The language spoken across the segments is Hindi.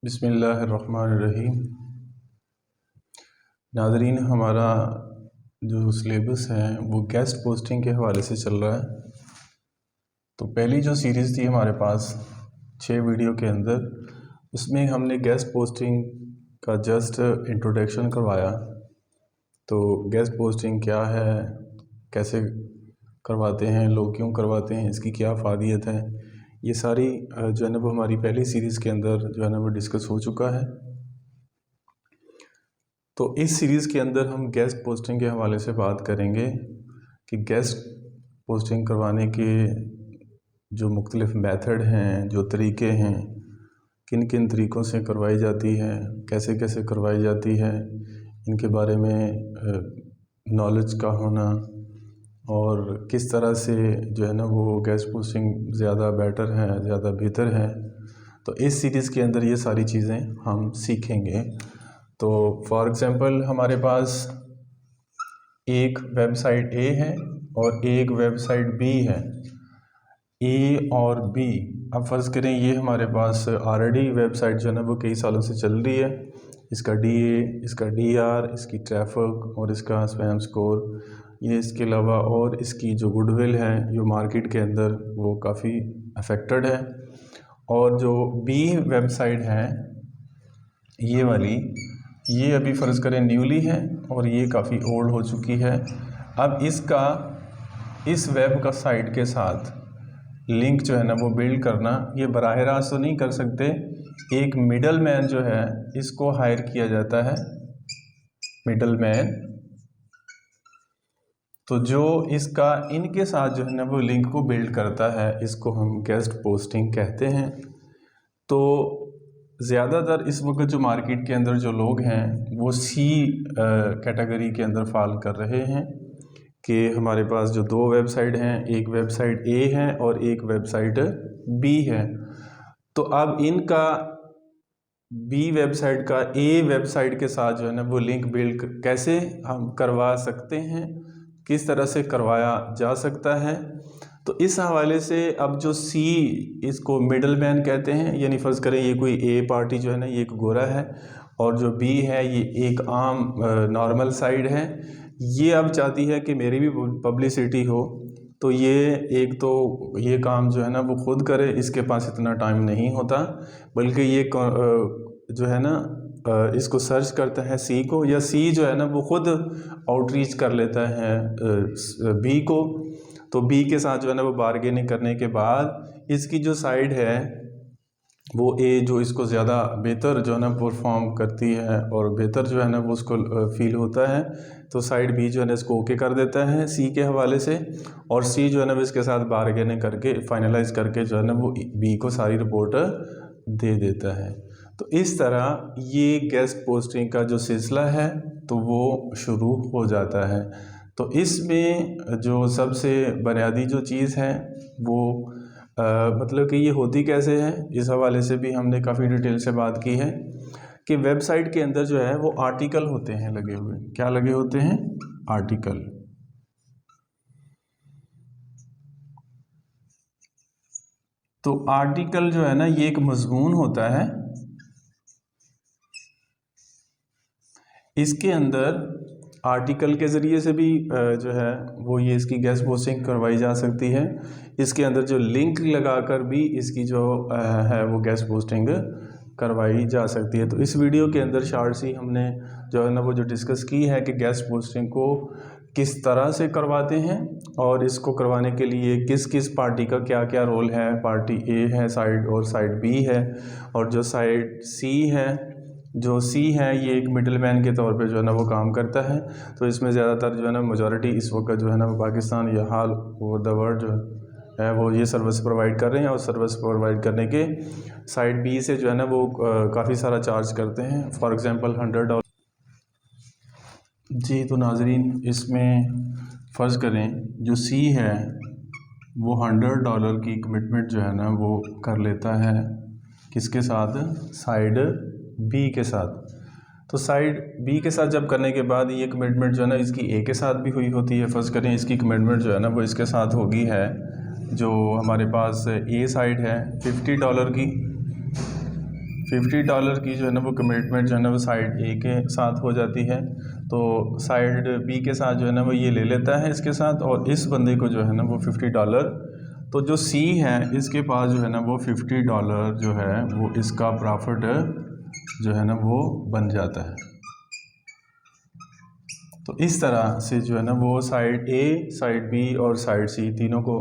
बिस्मिल्लाहिर्रहमानिर्रहीम। नाज़रीन, हमारा जो सिलेबस है वो गेस्ट पोस्टिंग के हवाले से चल रहा है। तो पहली जो सीरीज़ थी हमारे पास 6 वीडियो के अंदर, उसमें हमने गेस्ट पोस्टिंग का जस्ट इंट्रोडक्शन करवाया। तो गेस्ट पोस्टिंग क्या है, कैसे करवाते हैं, लोग क्यों करवाते हैं, इसकी क्या फ़ायदियत है, ये सारी जो है ना वो हमारी पहली सीरीज़ के अंदर जो है ना वो डिस्कस हो चुका है। तो इस सीरीज़ के अंदर हम गेस्ट पोस्टिंग के हवाले से बात करेंगे कि गेस्ट पोस्टिंग करवाने के जो मुख्तलिफ़ मेथड हैं, जो तरीक़े हैं, किन किन तरीक़ों से करवाई जाती है, कैसे कैसे करवाई जाती है, इनके बारे में नॉलेज का होना और किस तरह से जो है ना वो गेस्ट पोस्टिंग ज़्यादा बेटर है, ज़्यादा बेहतर है। तो इस सीरीज़ के अंदर ये सारी चीज़ें हम सीखेंगे। तो फॉर एग्ज़ाम्पल हमारे पास एक वेबसाइट ए है और एक वेबसाइट बी है। ए और बी, अब फ़र्ज़ करें ये हमारे पास ऑलरेडी वेबसाइट जो है ना वो कई सालों से चल रही है। इसका DA, इसका DR, इसकी ट्रैफिक और इसका स्पैम स्कोर, ये इसके अलावा और इसकी जो गुडविल है जो मार्केट के अंदर वो काफ़ी अफेक्टेड है। और जो बी वेबसाइट है ये वाली, ये अभी फ़र्ज़ करें न्यूली है और ये काफ़ी ओल्ड हो चुकी है। अब इसका इस वेब का साइट के साथ लिंक जो है ना वो बिल्ड करना, ये बराह रास्त तो नहीं कर सकते, एक मिडल मैन जो है इसको हायर किया जाता है, मिडल मैन। तो जो इसका इनके साथ जो है ना वो लिंक को बिल्ड करता है, इसको हम गेस्ट पोस्टिंग कहते हैं। तो ज़्यादातर इस वक्त जो मार्केट के अंदर जो लोग हैं वो सी कैटेगरी के अंदर फॉल कर रहे हैं कि हमारे पास जो 2 वेबसाइट हैं, एक वेबसाइट ए है और एक वेबसाइट बी है। तो अब इनका बी वेबसाइट का ए वेबसाइट के साथ जो है ना वो लिंक बिल्ड कैसे हम करवा सकते हैं, किस तरह से करवाया जा सकता है। तो इस हवाले से अब जो सी, इसको मिडल मैन कहते हैं, यानी फ़र्ज़ करें ये कोई ए पार्टी जो है ना ये एक गोरा है और जो बी है ये एक आम नॉर्मल साइड है। ये अब चाहती है कि मेरी भी पब्लिसिटी हो, तो ये एक तो ये काम जो है ना वो खुद करे, इसके पास इतना टाइम नहीं होता, बल्कि ये जो है ना इसको सर्च करता है सी को, या सी जो है ना वो खुद आउटरीच कर लेता है बी को। तो बी के साथ जो है ना वो बारगेनिंग करने के बाद इसकी जो साइड है वो ए जो इसको ज़्यादा बेहतर जो है ना परफॉर्म करती है और बेहतर जो है ना वो उसको फील होता है, तो साइड बी जो है ना इसको ओके कर देता है सी के हवाले से, और सी जो है ना वो इसके साथ बारगेनिंग करके फाइनलाइज करके जो है ना वो बी को सारी रिपोर्ट दे देता है। तो इस तरह ये गेस्ट पोस्टिंग का जो सिलसिला है तो वो शुरू हो जाता है। तो इसमें जो सबसे बुनियादी जो चीज़ है वो मतलब कि ये होती कैसे है, इस हवाले से भी हमने काफ़ी डिटेल से बात की है कि वेबसाइट के अंदर जो है वो आर्टिकल होते हैं लगे हुए। क्या लगे होते हैं? आर्टिकल। तो आर्टिकल जो है ना ये एक मज़मून होता है, इसके अंदर आर्टिकल के ज़रिए से भी जो है वो ये इसकी गेस्ट पोस्टिंग करवाई जा सकती है। इसके अंदर जो लिंक लगाकर भी इसकी जो है वो गेस्ट पोस्टिंग करवाई जा सकती है। तो इस वीडियो के अंदर शॉर्ट सी हमने जो है ना वो जो डिस्कस की है कि गेस्ट पोस्टिंग को किस तरह से करवाते हैं और इसको करवाने के लिए किस किस पार्टी का क्या क्या रोल है। पार्टी ए है साइड और साइड बी है, और जो साइड सी है, जो सी है ये एक मिडल मैन के तौर पे जो है ना वो काम करता है। तो इसमें ज़्यादातर जो है ना मेजॉरिटी इस वक्त जो है ना वो पाकिस्तान या हाल ओवर द वर्ल्ड जो है वो ये सर्विस प्रोवाइड कर रहे हैं, और सर्विस प्रोवाइड करने के साइड बी से जो है ना वो काफ़ी सारा चार्ज करते हैं, फॉर एग्ज़ाम्पल $100। जी, तो नाजरीन इसमें फ़र्ज़ करें जो सी है वो $100 की कमिटमेंट जो है ना वो कर लेता है, किसके साथ? साइड बी के साथ। तो साइड बी के साथ जब करने के बाद ये कमिटमेंट जो है ना इसकी ए के साथ भी हुई होती है। फ़र्ज़ करें इसकी कमिटमेंट जो है ना वो इसके साथ होगी है, जो हमारे पास ए साइड है $50 की, $50 की जो है ना वो कमिटमेंट जो है ना वो साइड ए के साथ हो जाती है, तो साइड बी के साथ जो है ना वो ये ले लेता है इसके साथ, और इस बंदे को जो है ना वो $50, तो जो सी है इसके पास जो है ना वो $50 जो है वो इसका प्रॉफिट जो है ना वो बन जाता है। तो इस तरह से जो है ना वो साइड ए, साइड बी और साइड सी तीनों को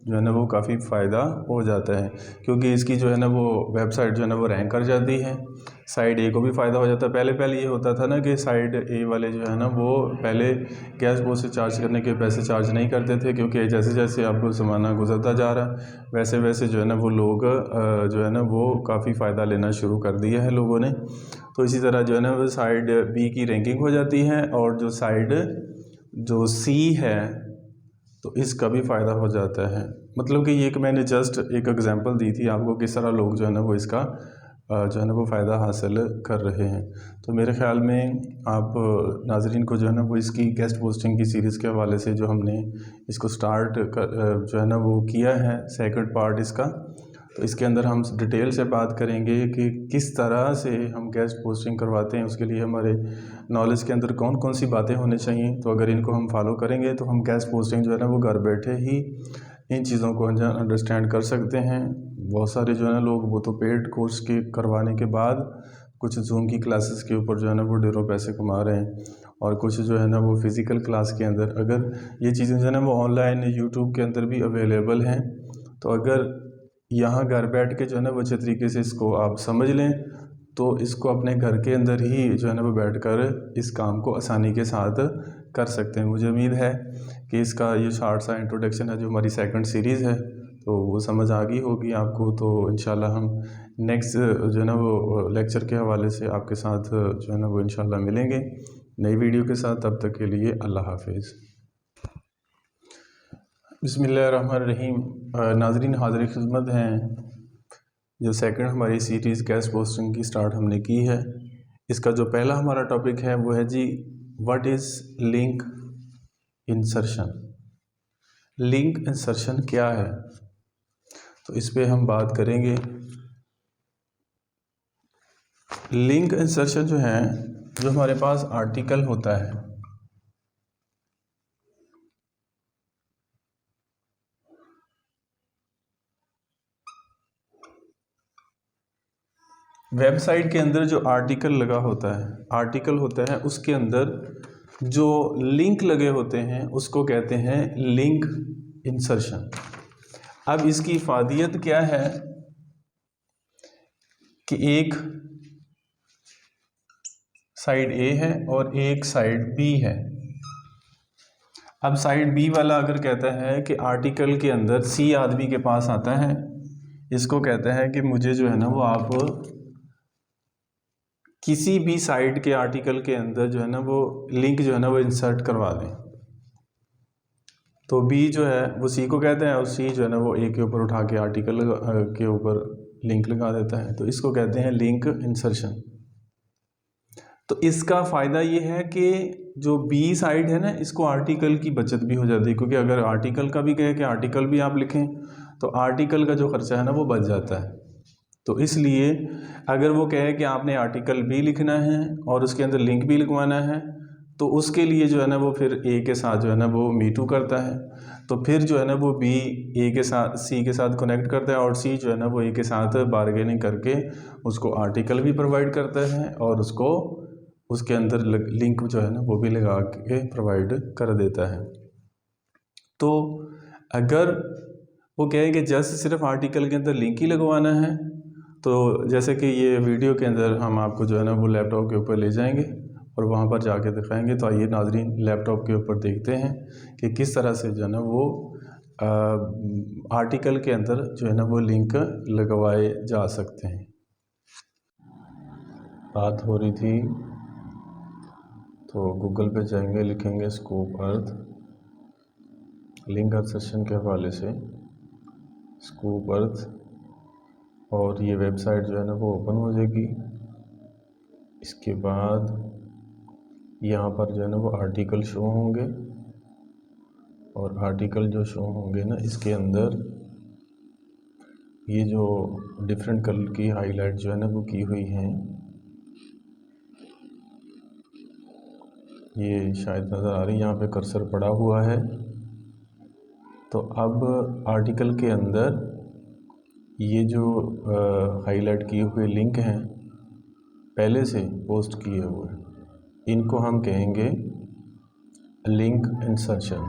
जो है ना वो काफ़ी फ़ायदा हो जाता है, क्योंकि इसकी जो है ना वो वेबसाइट जो है ना वो रैंक कर जाती है। साइड ए को भी फ़ायदा हो जाता है। पहले ये होता था ना कि साइड ए वाले जो है ना वो पहले कैश पोस्ट से चार्ज करने के पैसे चार्ज नहीं करते थे, क्योंकि जैसे जैसे अब ज़माना गुजरता जा रहा वैसे वैसे जो है ना वो लोग जो है ना वो काफ़ी फ़ायदा लेना शुरू कर दिया है लोगों ने। तो इसी तरह जो है ना वो साइड बी की रैंकिंग हो जाती है, और जो साइड जो सी है तो इसका भी फ़ायदा हो जाता है। मतलब कि ये कि मैंने जस्ट एक एग्जांपल दी थी आपको, किस तरह लोग जो है ना वो इसका जो है ना वो फ़ायदा हासिल कर रहे हैं। तो मेरे ख़्याल में आप नाज़रीन को जो है ना वो इसकी गेस्ट पोस्टिंग की सीरीज़ के हवाले से जो हमने इसको स्टार्ट कर जो है ना वो किया है सेकंड पार्ट इसका, तो इसके अंदर हम डिटेल से बात करेंगे कि किस तरह से हम गेस्ट पोस्टिंग करवाते हैं, उसके लिए हमारे नॉलेज के अंदर कौन कौन सी बातें होनी चाहिए। तो अगर इनको हम फॉलो करेंगे तो हम गेस्ट पोस्टिंग जो है ना वो घर बैठे ही इन चीज़ों को अंडरस्टैंड कर सकते हैं। बहुत सारे जो है ना लोग वो तो पेड कोर्स के करवाने के बाद कुछ जूम की क्लासेस के ऊपर जो है ना वो ढेरों पैसे कमा रहे हैं, और कुछ जो है ना वो फ़िज़िकल क्लास के अंदर, अगर ये चीज़ें जो है ना वो ऑनलाइन यूट्यूब के अंदर भी अवेलेबल हैं, तो अगर यहाँ घर बैठ के जो है ना वो अच्छे तरीके से इसको आप समझ लें तो इसको अपने घर के अंदर ही जो है ना वो बैठकर इस काम को आसानी के साथ कर सकते हैं। मुझे उम्मीद है कि इसका ये शॉर्ट सा इंट्रोडक्शन है जो हमारी सेकंड सीरीज़ है तो वो समझ आ गई होगी आपको। तो इंशाल्लाह हम नेक्स्ट जो है ना वो लेक्चर के हवाले से आपके साथ जो है ना वो इंशाल्लाह मिलेंगे नई वीडियो के साथ। तब तक के लिए अल्लाह हाफिज़। बिस्मिल्लाहिर्रहमानिर्रहीम। नाज़रीन हाज़िर खिदमत हैं, जो सेकंड हमारी सीरीज़ गेस्ट पोस्टिंग की स्टार्ट हमने की है, इसका जो पहला हमारा टॉपिक है वो है जी what is link insertion. Link insertion क्या है, तो इस पे हम बात करेंगे। लिंक इंसर्शन जो है, जो हमारे पास आर्टिकल होता है, वेबसाइट के अंदर जो आर्टिकल लगा होता है, आर्टिकल होता है उसके अंदर जो लिंक लगे होते हैं उसको कहते हैं लिंक इंसर्शन। अब इसकी इफादियत क्या है कि एक साइड ए है और एक साइड बी है। अब साइड बी वाला अगर कहता है कि आर्टिकल के अंदर सी आदमी के पास आता है, इसको कहता है कि मुझे जो है ना वो आप किसी भी साइड के आर्टिकल के अंदर जो है ना वो लिंक जो है ना वो इंसर्ट करवा दें। तो बी जो है वो सी को कहते हैं, और सी जो है ना वो ए के ऊपर उठा के आर्टिकल के ऊपर लिंक लगा देता है, तो इसको कहते हैं लिंक इंसर्शन। तो इसका फ़ायदा ये है कि जो बी साइड है ना, इसको आर्टिकल की बचत भी हो जाती है, क्योंकि अगर आर्टिकल का भी कहे कि आर्टिकल भी आप लिखें तो आर्टिकल का जो ख़र्चा है ना वो बच जाता है। तो इसलिए अगर वो कहे कि आपने आर्टिकल भी लिखना है और उसके अंदर लिंक भी लिखवाना है, तो उसके लिए जो है ना वो फिर ए के साथ जो है ना वो मीटू करता है, तो फिर जो है ना वो बी ए के साथ सी के साथ कनेक्ट करता है, और सी जो है ना वो ए के साथ बारगेनिंग करके उसको आर्टिकल भी प्रोवाइड करता है और उसको उसके अंदर लिंक जो है ना वो भी लगा के प्रोवाइड कर देता है। तो अगर वो कहे कि जस्ट सिर्फ आर्टिकल के अंदर लिंक ही लगवाना है, तो जैसे कि ये वीडियो के अंदर हम आपको जो है ना वो लैपटॉप के ऊपर ले जाएंगे और वहाँ पर जाके दिखाएंगे। तो आइए नाज़रीन लैपटॉप के ऊपर देखते हैं कि किस तरह से जो है ना वो आर्टिकल के अंदर जो है ना वो लिंक लगवाए जा सकते हैं। बात हो रही थी, तो गूगल पे जाएंगे, लिखेंगे स्कूप अर्थ लिंक इंसर्शन के हवाले से स्कूप अर्थ, और ये वेबसाइट जो है ना वो ओपन हो जाएगी। इसके बाद यहाँ पर जो है ना वो आर्टिकल शो होंगे, और आर्टिकल जो शो होंगे ना इसके अंदर ये जो डिफरेंट कलर की हाईलाइट जो है ना वो की हुई हैं, ये शायद नज़र आ रही है, यहाँ पे कर्सर पड़ा हुआ है। तो अब आर्टिकल के अंदर ये जो हाईलाइट किए हुए लिंक हैं पहले से पोस्ट किए हुए, इनको हम कहेंगे लिंक इंसर्शन।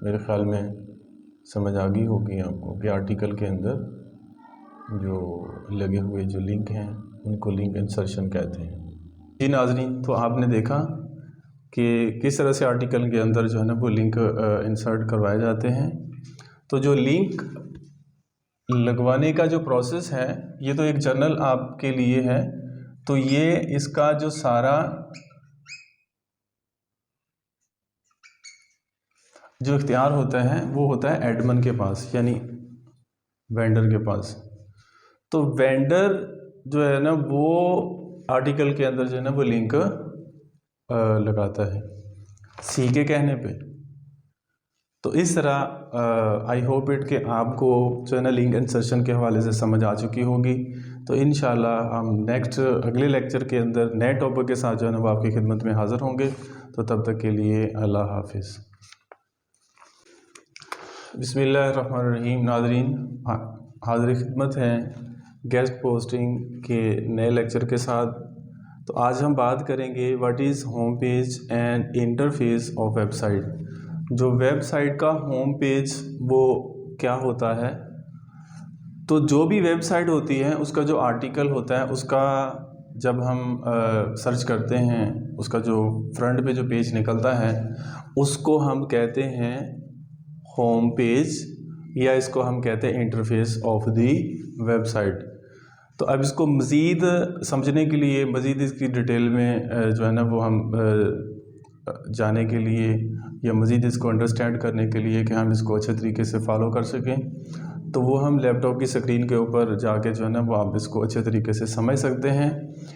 मेरे ख्याल में समझ आ गई होगी आपको कि आर्टिकल के अंदर जो लगे हुए जो लिंक हैं उनको लिंक इंसर्शन कहते हैं। जी नाज़रीन, तो आपने देखा कि किस तरह से आर्टिकल के अंदर जो है ना वो लिंक इंसर्ट करवाए जाते हैं। तो जो लिंक लगवाने का जो प्रोसेस है ये तो एक जनरल आपके लिए है। तो ये इसका जो सारा जो इख्तियार होता है वो होता है एडमिन के पास, यानी वेंडर के पास। तो वेंडर जो है ना वो आर्टिकल के अंदर जो है ना वो लिंक लगाता है सी के कहने पे। तो इस तरह आई होप इट कि आपको जो है ना लिंक इंसर्शन के हवाले से समझ आ चुकी होगी। तो इंशाल्लाह हम नेक्स्ट अगले लेक्चर के अंदर नए टॉपिक के साथ जो है ना वो आपकी खिदमत में हाज़िर होंगे। तो तब तक के लिए अल्लाह हाफिज़। बिस्मिल्लाहिर्रहमानिर्रहीम। नाज़रीन, हाज़िर खिदमत हैं गेस्ट पोस्टिंग के नए लेक्चर के साथ। तो आज हम बात करेंगे what is home page and interface of website. जो वेबसाइट का होम पेज वो क्या होता है। तो जो भी वेबसाइट होती है उसका जो आर्टिकल होता है उसका जब हम सर्च करते हैं, उसका जो फ्रंट पे जो पेज निकलता है उसको हम कहते हैं होम पेज, या इसको हम कहते हैं इंटरफेस ऑफ दी वेबसाइट। तो अब इसको मज़ीद समझने के लिए, मज़ीद इसकी डिटेल में जो है ना वो हम जाने के लिए या मज़ीद इसको अंडरस्टैंड करने के लिए कि हम इसको अच्छे तरीके से फ़ॉलो कर सकें, तो वो हम लैपटॉप की स्क्रीन के ऊपर जाके जो है ना वो आप इसको अच्छे तरीके से समझ सकते हैं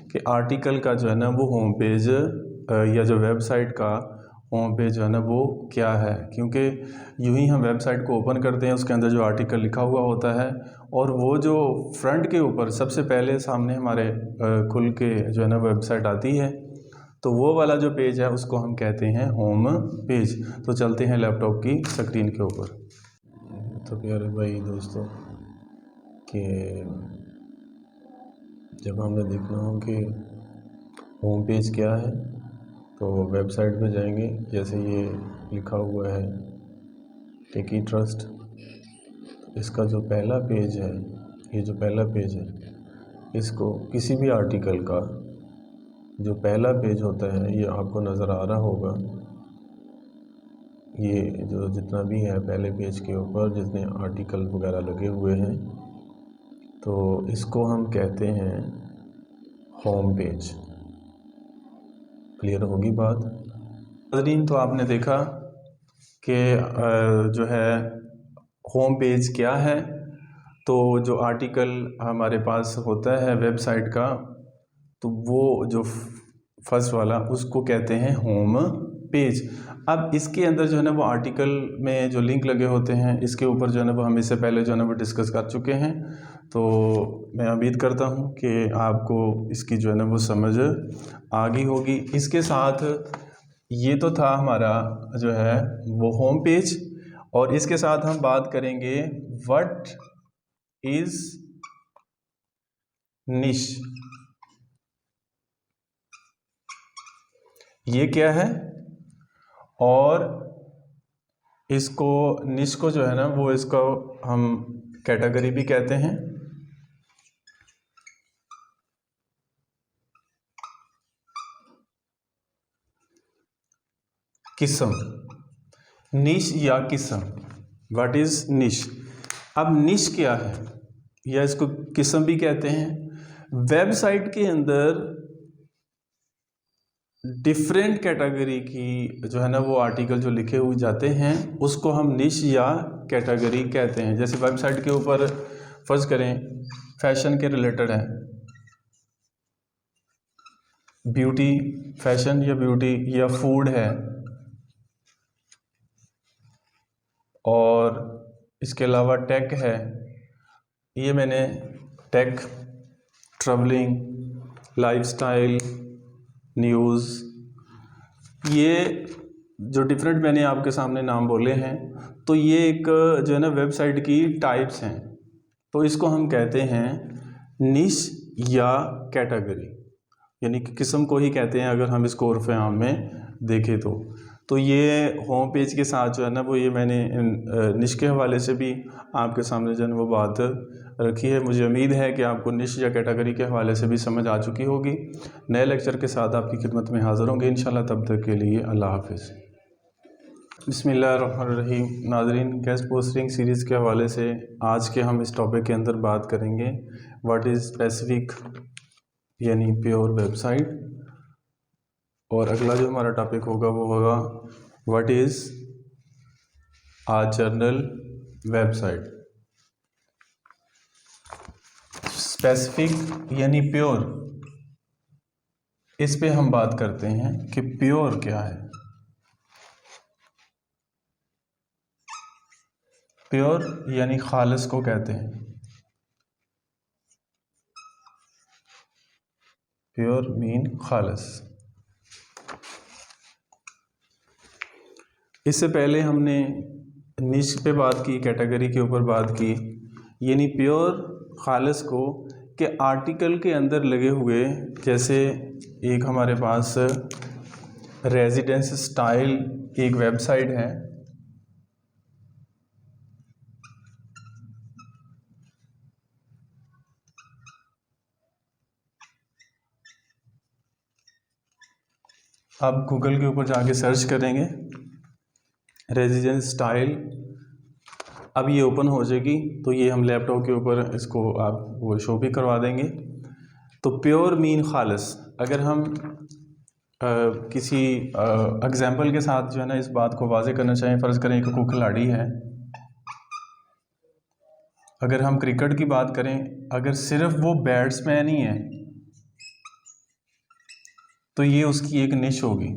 कि आर्टिकल का जो है ना वो होम पेज या जो वेबसाइट का होम पेज जो है ना वो क्या है। क्योंकि यूँ ही हम वेबसाइट को ओपन करते हैं, उसके अंदर जो आर्टिकल लिखा हुआ होता है और वो जो फ्रंट के ऊपर सबसे पहले सामने हमारे खुल के जो है ना वेबसाइट आती है, तो वो वाला जो पेज है उसको हम कहते हैं होम पेज। तो चलते हैं लैपटॉप की स्क्रीन के ऊपर। तो प्यारे भाई दोस्तों, कि जब हमें देखना हो कि होम पेज क्या है तो वेबसाइट पे जाएंगे। जैसे ये लिखा हुआ है टेकी ट्रस्ट, इसका जो पहला पेज है, ये जो पहला पेज है, इसको किसी भी आर्टिकल का जो पहला पेज होता है ये आपको नज़र आ रहा होगा। ये जो जितना भी है पहले पेज के ऊपर जितने आर्टिकल वगैरह लगे हुए हैं, तो इसको हम कहते हैं होम पेज। क्लियर होगी बात नाज़रीन? तो आपने देखा कि जो है होम पेज क्या है। तो जो आर्टिकल हमारे पास होता है वेबसाइट का, तो वो जो फर्स्ट वाला उसको कहते हैं होम पेज। अब इसके अंदर जो है ना वो आर्टिकल में जो लिंक लगे होते हैं इसके ऊपर जो है ना वो हम इससे पहले जो है ना वो डिस्कस कर चुके हैं। तो मैं उम्मीद करता हूँ कि आपको इसकी जो है ना वो समझ आ गई होगी। इसके साथ ये तो था हमारा जो है वो होम पेज, और इसके साथ हम बात करेंगे व्हाट इज़ निश। ये क्या है, और इसको निश को जो है ना वो इसको हम कैटेगरी भी कहते हैं। किस्म, निश या किस्म, व्हाट इज निश। अब निश क्या है, या इसको किस्म भी कहते हैं। वेबसाइट के अंदर डिफरेंट कैटेगरी की जो है ना वो आर्टिकल जो लिखे हुए जाते हैं उसको हम निश या कैटेगरी कहते हैं। जैसे वेबसाइट के ऊपर फर्ज करें फैशन के रिलेटेड है, ब्यूटी, फैशन या ब्यूटी या फूड है, और इसके अलावा टेक है, ये मैंने टेक, ट्रैवलिंग, लाइफस्टाइल, न्यूज़, ये जो डिफरेंट मैंने आपके सामने नाम बोले हैं, तो ये एक जो है ना वेबसाइट की टाइप्स हैं। तो इसको हम कहते हैं निश या कैटेगरी, यानी कि किस्म को ही कहते हैं अगर हम इसको उर्फ़ आम में देखें तो ये होम पेज के साथ जो है ना वो ये मैंने निश के हवाले से भी आपके सामने जो है वो बात रखी है। मुझे उम्मीद है कि आपको निश या कैटेगरी के हवाले से भी समझ आ चुकी होगी। नए लेक्चर के साथ आपकी खिदमत में हाज़िर होंगे इंशाल्लाह। तब तक के लिए अल्लाह हाफ़िज़। बिस्मिल्लाहिर्रहमानिर्रहीम। नाज़रीन, गेस्ट पोस्टिंग सीरीज़ के हवाले से आज के हम इस टॉपिक के अंदर बात करेंगे व्हाट इज़ स्पेसिफिक यानी प्योर वेबसाइट, और अगला जो हमारा टॉपिक होगा वो होगा what is a general website. Specific यानी प्योर, इस पे हम बात करते हैं कि प्योर क्या है। प्योर यानी खालिस को कहते हैं, प्योर मीन खालिस। इससे पहले हमने निश पे बात की, कैटेगरी के ऊपर बात की, यानी प्योर खालिस को कि आर्टिकल के अंदर लगे हुए, जैसे एक हमारे पास रेजिडेंस स्टाइल एक वेबसाइट है, आप गूगल के ऊपर जाके सर्च करेंगे रेजिडेंस स्टाइल, अब ये ओपन हो जाएगी। तो ये हम लैपटॉप के ऊपर इसको आप वो शो भी करवा देंगे। तो प्योर मीन खालिस, अगर हम किसी एग्जाम्पल के साथ जो है ना इस बात को वाज़े करना चाहें, फ़र्ज़ करें कि कोई खिलाड़ी है, अगर हम क्रिकेट की बात करें, अगर सिर्फ वो बैट्समैन ही है तो ये उसकी एक निश होगी।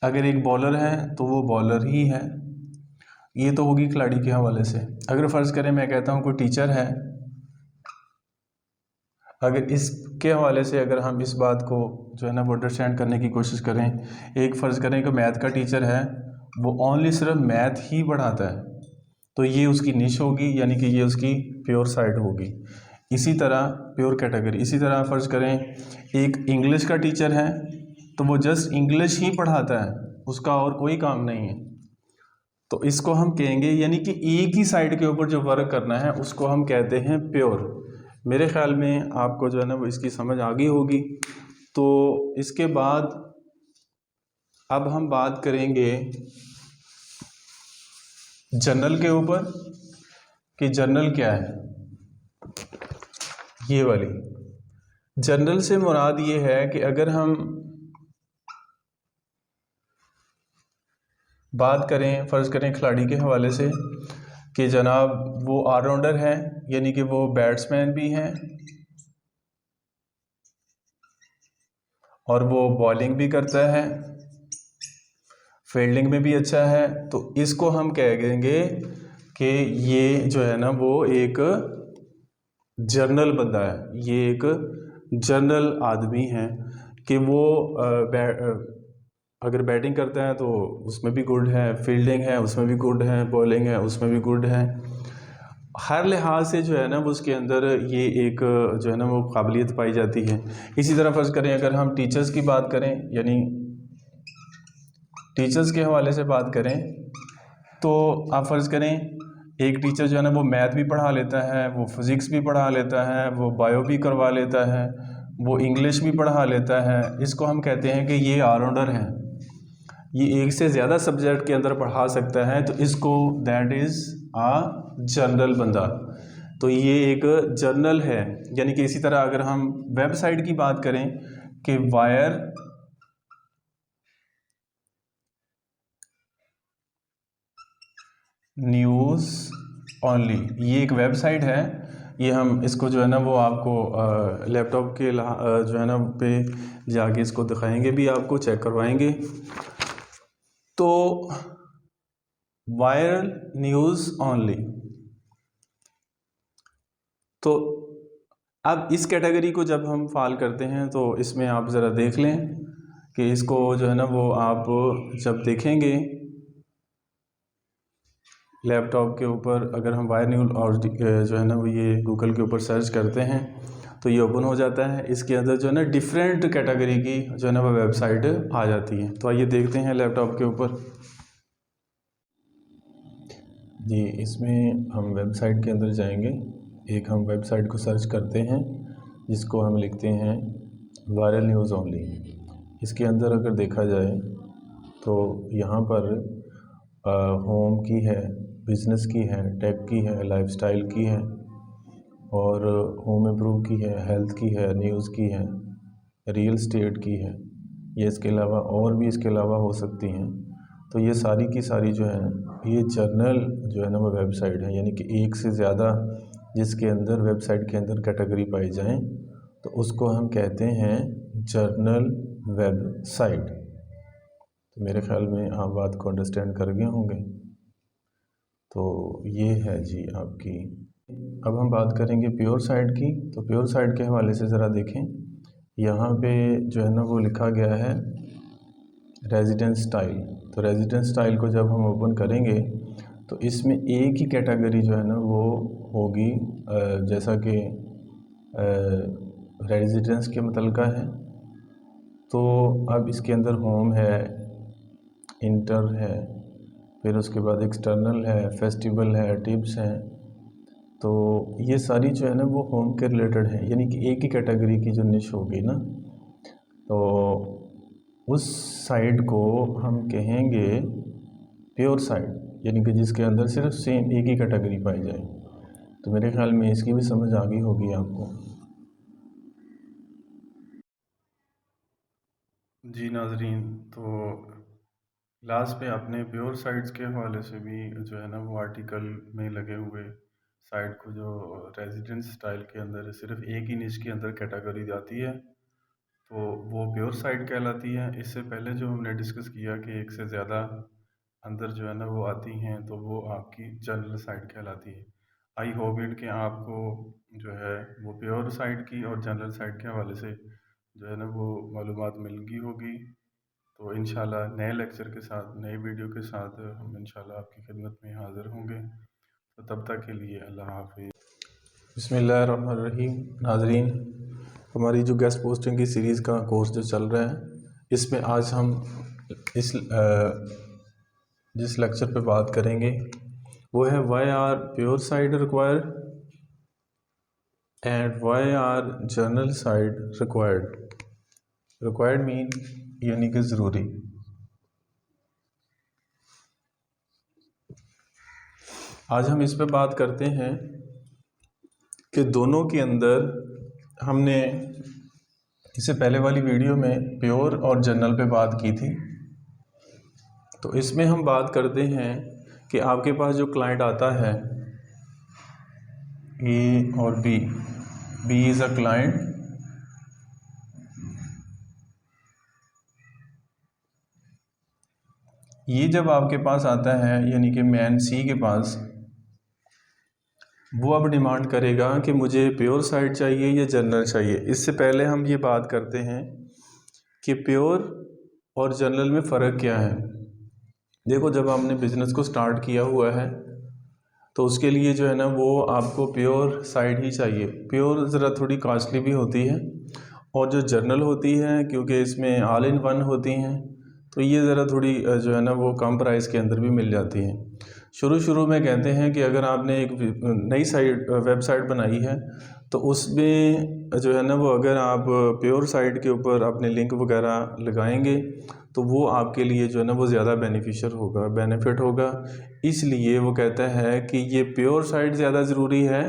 अगर एक बॉलर है तो वो बॉलर ही है, ये तो होगी खिलाड़ी के हवाले से। अगर फ़र्ज़ करें मैं कहता हूँ कोई टीचर है, अगर इसके हवाले से अगर हम इस बात को जो है ना वो अंडरस्टैंड करने की कोशिश करें, एक फ़र्ज़ करें कि मैथ का टीचर है, वो ओनली सिर्फ मैथ ही पढ़ाता है, तो ये उसकी निश होगी, यानी कि ये उसकी प्योर साइड होगी। इसी तरह प्योर कैटेगरी, इसी तरह फ़र्ज़ करें एक इंग्लिश का टीचर है, तो वो जस्ट इंग्लिश ही पढ़ाता है, उसका और कोई काम नहीं है, तो इसको हम कहेंगे, यानी कि एक ही साइड के ऊपर जो वर्क करना है उसको हम कहते हैं प्योर। मेरे ख्याल में आपको जो है ना वो इसकी समझ आ गई होगी। तो इसके बाद अब हम बात करेंगे जर्नल के ऊपर कि जर्नल क्या है। ये वाली जर्नल से मुराद ये है कि अगर हम बात करें, फ़र्ज़ करें खिलाड़ी के हवाले से कि जनाब वो ऑलराउंडर है, यानी कि वो बैट्समैन भी हैं और वो बॉलिंग भी करता है, फील्डिंग में भी अच्छा है, तो इसको हम कह देंगे कि ये जो है ना वो एक जर्नल बंदा है, ये एक जर्नल आदमी है कि वो अगर बैटिंग करते हैं तो उसमें भी गुड है, फील्डिंग है उसमें भी गुड है, बॉलिंग है उसमें भी गुड है, हर लिहाज से जो है ना वो उसके अंदर ये एक जो है ना वो काबिलियत पाई जाती है। इसी तरह फ़र्ज़ करें अगर हम टीचर्स की बात करें, यानी टीचर्स के हवाले से बात करें, तो आप फ़र्ज़ करें एक टीचर जो है ना वो मैथ भी पढ़ा लेता है, वो फिज़िक्स भी पढ़ा लेता है, वो बायो भी करवा लेता है, वो इंग्लिश भी पढ़ा लेता है, इसको हम कहते हैं कि ये ऑलराउंडर है, ये एक से ज़्यादा सब्जेक्ट के अंदर पढ़ा सकता है, तो इसको दैट इज़ आ जर्नल बंदा, तो ये एक जर्नल है। यानी कि इसी तरह अगर हम वेबसाइट की बात करें कि वायर न्यूज़ ओनली, ये एक वेबसाइट है, ये हम इसको जो है ना वो आपको लैपटॉप के जो है ना पे जाके इसको दिखाएंगे भी, आपको चेक करवाएंगे। तो वायरल न्यूज़ ओनली, तो अब इस कैटेगरी को जब हम फाल करते हैं तो इसमें आप ज़रा देख लें कि इसको जो है ना वो आप जब देखेंगे लैपटॉप के ऊपर, अगर हम वायर न्यूल और जो है ना वो ये गूगल के ऊपर सर्च करते हैं तो ये ओपन हो जाता है। इसके अंदर जो है ना डिफरेंट कैटेगरी की जो है ना वो वेबसाइट आ जाती है। तो आइए देखते हैं लैपटॉप के ऊपर। जी, इसमें हम वेबसाइट के अंदर जाएंगे। एक हम वेबसाइट को सर्च करते हैं जिसको हम लिखते हैं वायरल न्यूज़ ओनली। इसके अंदर अगर देखा जाए तो यहाँ पर होम की है, बिज़नेस की है, टेक की है, लाइफस्टाइल की है और होम इम्प्रूव की है, हेल्थ की है, न्यूज़ की है, रियल स्टेट की है। ये इसके अलावा और भी इसके अलावा हो सकती हैं। तो ये सारी की सारी जो है ये जर्नल जो है ना वो वेबसाइट है, यानी कि एक से ज़्यादा जिसके अंदर वेबसाइट के अंदर कैटेगरी पाई जाए तो उसको हम कहते हैं जर्नल वेबसाइट। तो मेरे ख्याल में आप बात को अंडरस्टैंड कर गए होंगे। तो ये है जी आपकी। अब हम बात करेंगे प्योर साइट की। तो प्योर साइट के हवाले से ज़रा देखें, यहाँ पे जो है ना वो लिखा गया है रेजिडेंस स्टाइल। तो रेजिडेंस स्टाइल को जब हम ओपन करेंगे तो इसमें एक ही कैटेगरी जो है ना वो होगी, जैसा कि रेजिडेंस के मुतल्लिक़ है। तो अब इसके अंदर होम है, इंटर है, फिर उसके बाद एक्सटर्नल है, फेस्टिवल है, टिप्स हैं। तो ये सारी जो है ना वो होम के रिलेटेड है, यानी कि एक ही कैटेगरी की जो निश होगी ना, तो उस साइट को हम कहेंगे प्योर साइट, यानी कि जिसके अंदर सिर्फ सेम एक ही कैटेगरी पाई जाए। तो मेरे ख्याल में इसकी भी समझ आ गई होगी आपको। जी नाजरीन, तो लास्ट पे आपने प्योर साइट्स के हवाले से भी जो है ना वो आर्टिकल में लगे हुए साइट को जो रेजिडेंस स्टाइल के अंदर सिर्फ एक ही निश के अंदर कैटेगरी आती है तो वो प्योर साइट कहलाती है। इससे पहले जो हमने डिस्कस किया कि एक से ज़्यादा अंदर जो है ना वो आती हैं तो वो आपकी जनरल साइट कहलाती है। आई होप इट कि आपको जो है वो प्योर साइट की और जनरल साइट के हवाले से जो है ना वो मालूमात मिल गई होगी। तो इंशाल्लाह नए लेक्चर के साथ, नए वीडियो के साथ हम इंशाल्लाह आपकी खिदमत में हाज़िर होंगे। तो तब तक के लिए अल्लाह हाफ़िज़। बिस्मिल्लाहिर्रहमानिर्रहीम। नाज़रीन, हमारी जो गेस्ट पोस्टिंग की सीरीज़ का कोर्स जो चल रहा है इसमें आज हम इस जिस लेक्चर पे बात करेंगे वो है why are pure site required and why are general site required. Required mean यानी कि ज़रूरी। आज हम इस पे बात करते हैं कि दोनों के अंदर हमने इससे पहले वाली वीडियो में प्योर और जनरल पे बात की थी। तो इसमें हम बात करते हैं कि आपके पास जो क्लाइंट आता है ए और B, B is a client ये जब आपके पास आता है यानी कि मैन सी के पास, वो अब डिमांड करेगा कि मुझे प्योर साइट चाहिए या जनरल चाहिए। इससे पहले हम ये बात करते हैं कि प्योर और जनरल में फ़र्क क्या है। देखो, जब आपने बिज़नेस को स्टार्ट किया हुआ है तो उसके लिए जो है ना वो आपको प्योर साइट ही चाहिए। प्योर ज़रा थोड़ी कॉस्टली भी होती है और जो जनरल होती है क्योंकि इसमें ऑल इन वन होती हैं तो ये ज़रा थोड़ी जो है ना वो कम प्राइस के अंदर भी मिल जाती हैं। शुरू में कहते हैं कि अगर आपने एक नई साइट वेबसाइट बनाई है तो उसमें जो है ना वो अगर आप प्योर साइट के ऊपर अपने लिंक वगैरह लगाएंगे तो वो आपके लिए जो है ना वो ज़्यादा बेनिफिट होगा। इसलिए वो कहता है कि ये प्योर साइट ज़्यादा ज़रूरी है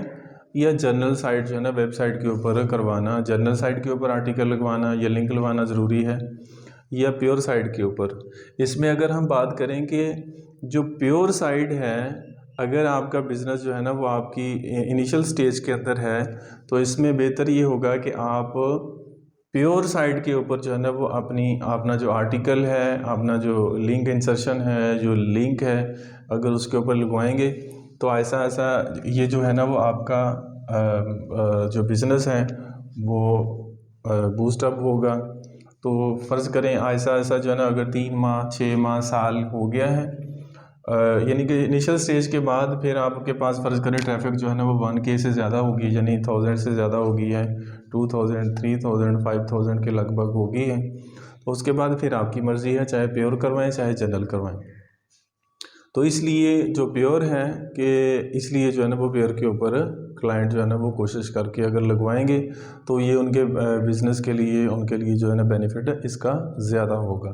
या जनरल साइट जो है ना वेबसाइट के ऊपर करवाना, जनरल साइट के ऊपर आर्टिकल लगवाना या लिंक लगवाना ज़रूरी है या प्योर साइट के ऊपर। इसमें अगर हम बात करें कि जो प्योर साइट है, अगर आपका बिज़नेस जो है ना वो आपकी इनिशियल स्टेज के अंदर है तो इसमें बेहतर ये होगा कि आप प्योर साइट के ऊपर जो है ना वो अपना जो आर्टिकल है, अपना जो लिंक इंसर्शन है, जो लिंक है, अगर उसके ऊपर लगवाएंगे तो ऐसा ये जो है ना वो आपका जो बिज़नेस है वो बूस्ट अप होगा। तो फ़र्ज़ करें ऐसा ऐसा जो है ना, अगर 3 माह 6 माह साल हो गया है, यानी कि इनिशियल स्टेज के बाद फिर आपके पास फ़र्ज़ करें ट्रैफिक जो है ना वो 1K से ज़्यादा होगी, यानी 1000 से ज़्यादा होगी है, 2000 3000 5000 के लगभग होगी है। तो उसके बाद फिर आपकी मर्ज़ी है, चाहे प्योर करवाएं चाहे जनरल करवाएं। तो इसलिए जो प्योर है कि इसलिए जो है ना वो प्योर के ऊपर क्लाइंट जो है ना वो कोशिश करके अगर लगवाएंगे तो ये उनके बिज़नेस के लिए, उनके लिए जो है ना बेनिफिट है इसका ज़्यादा होगा।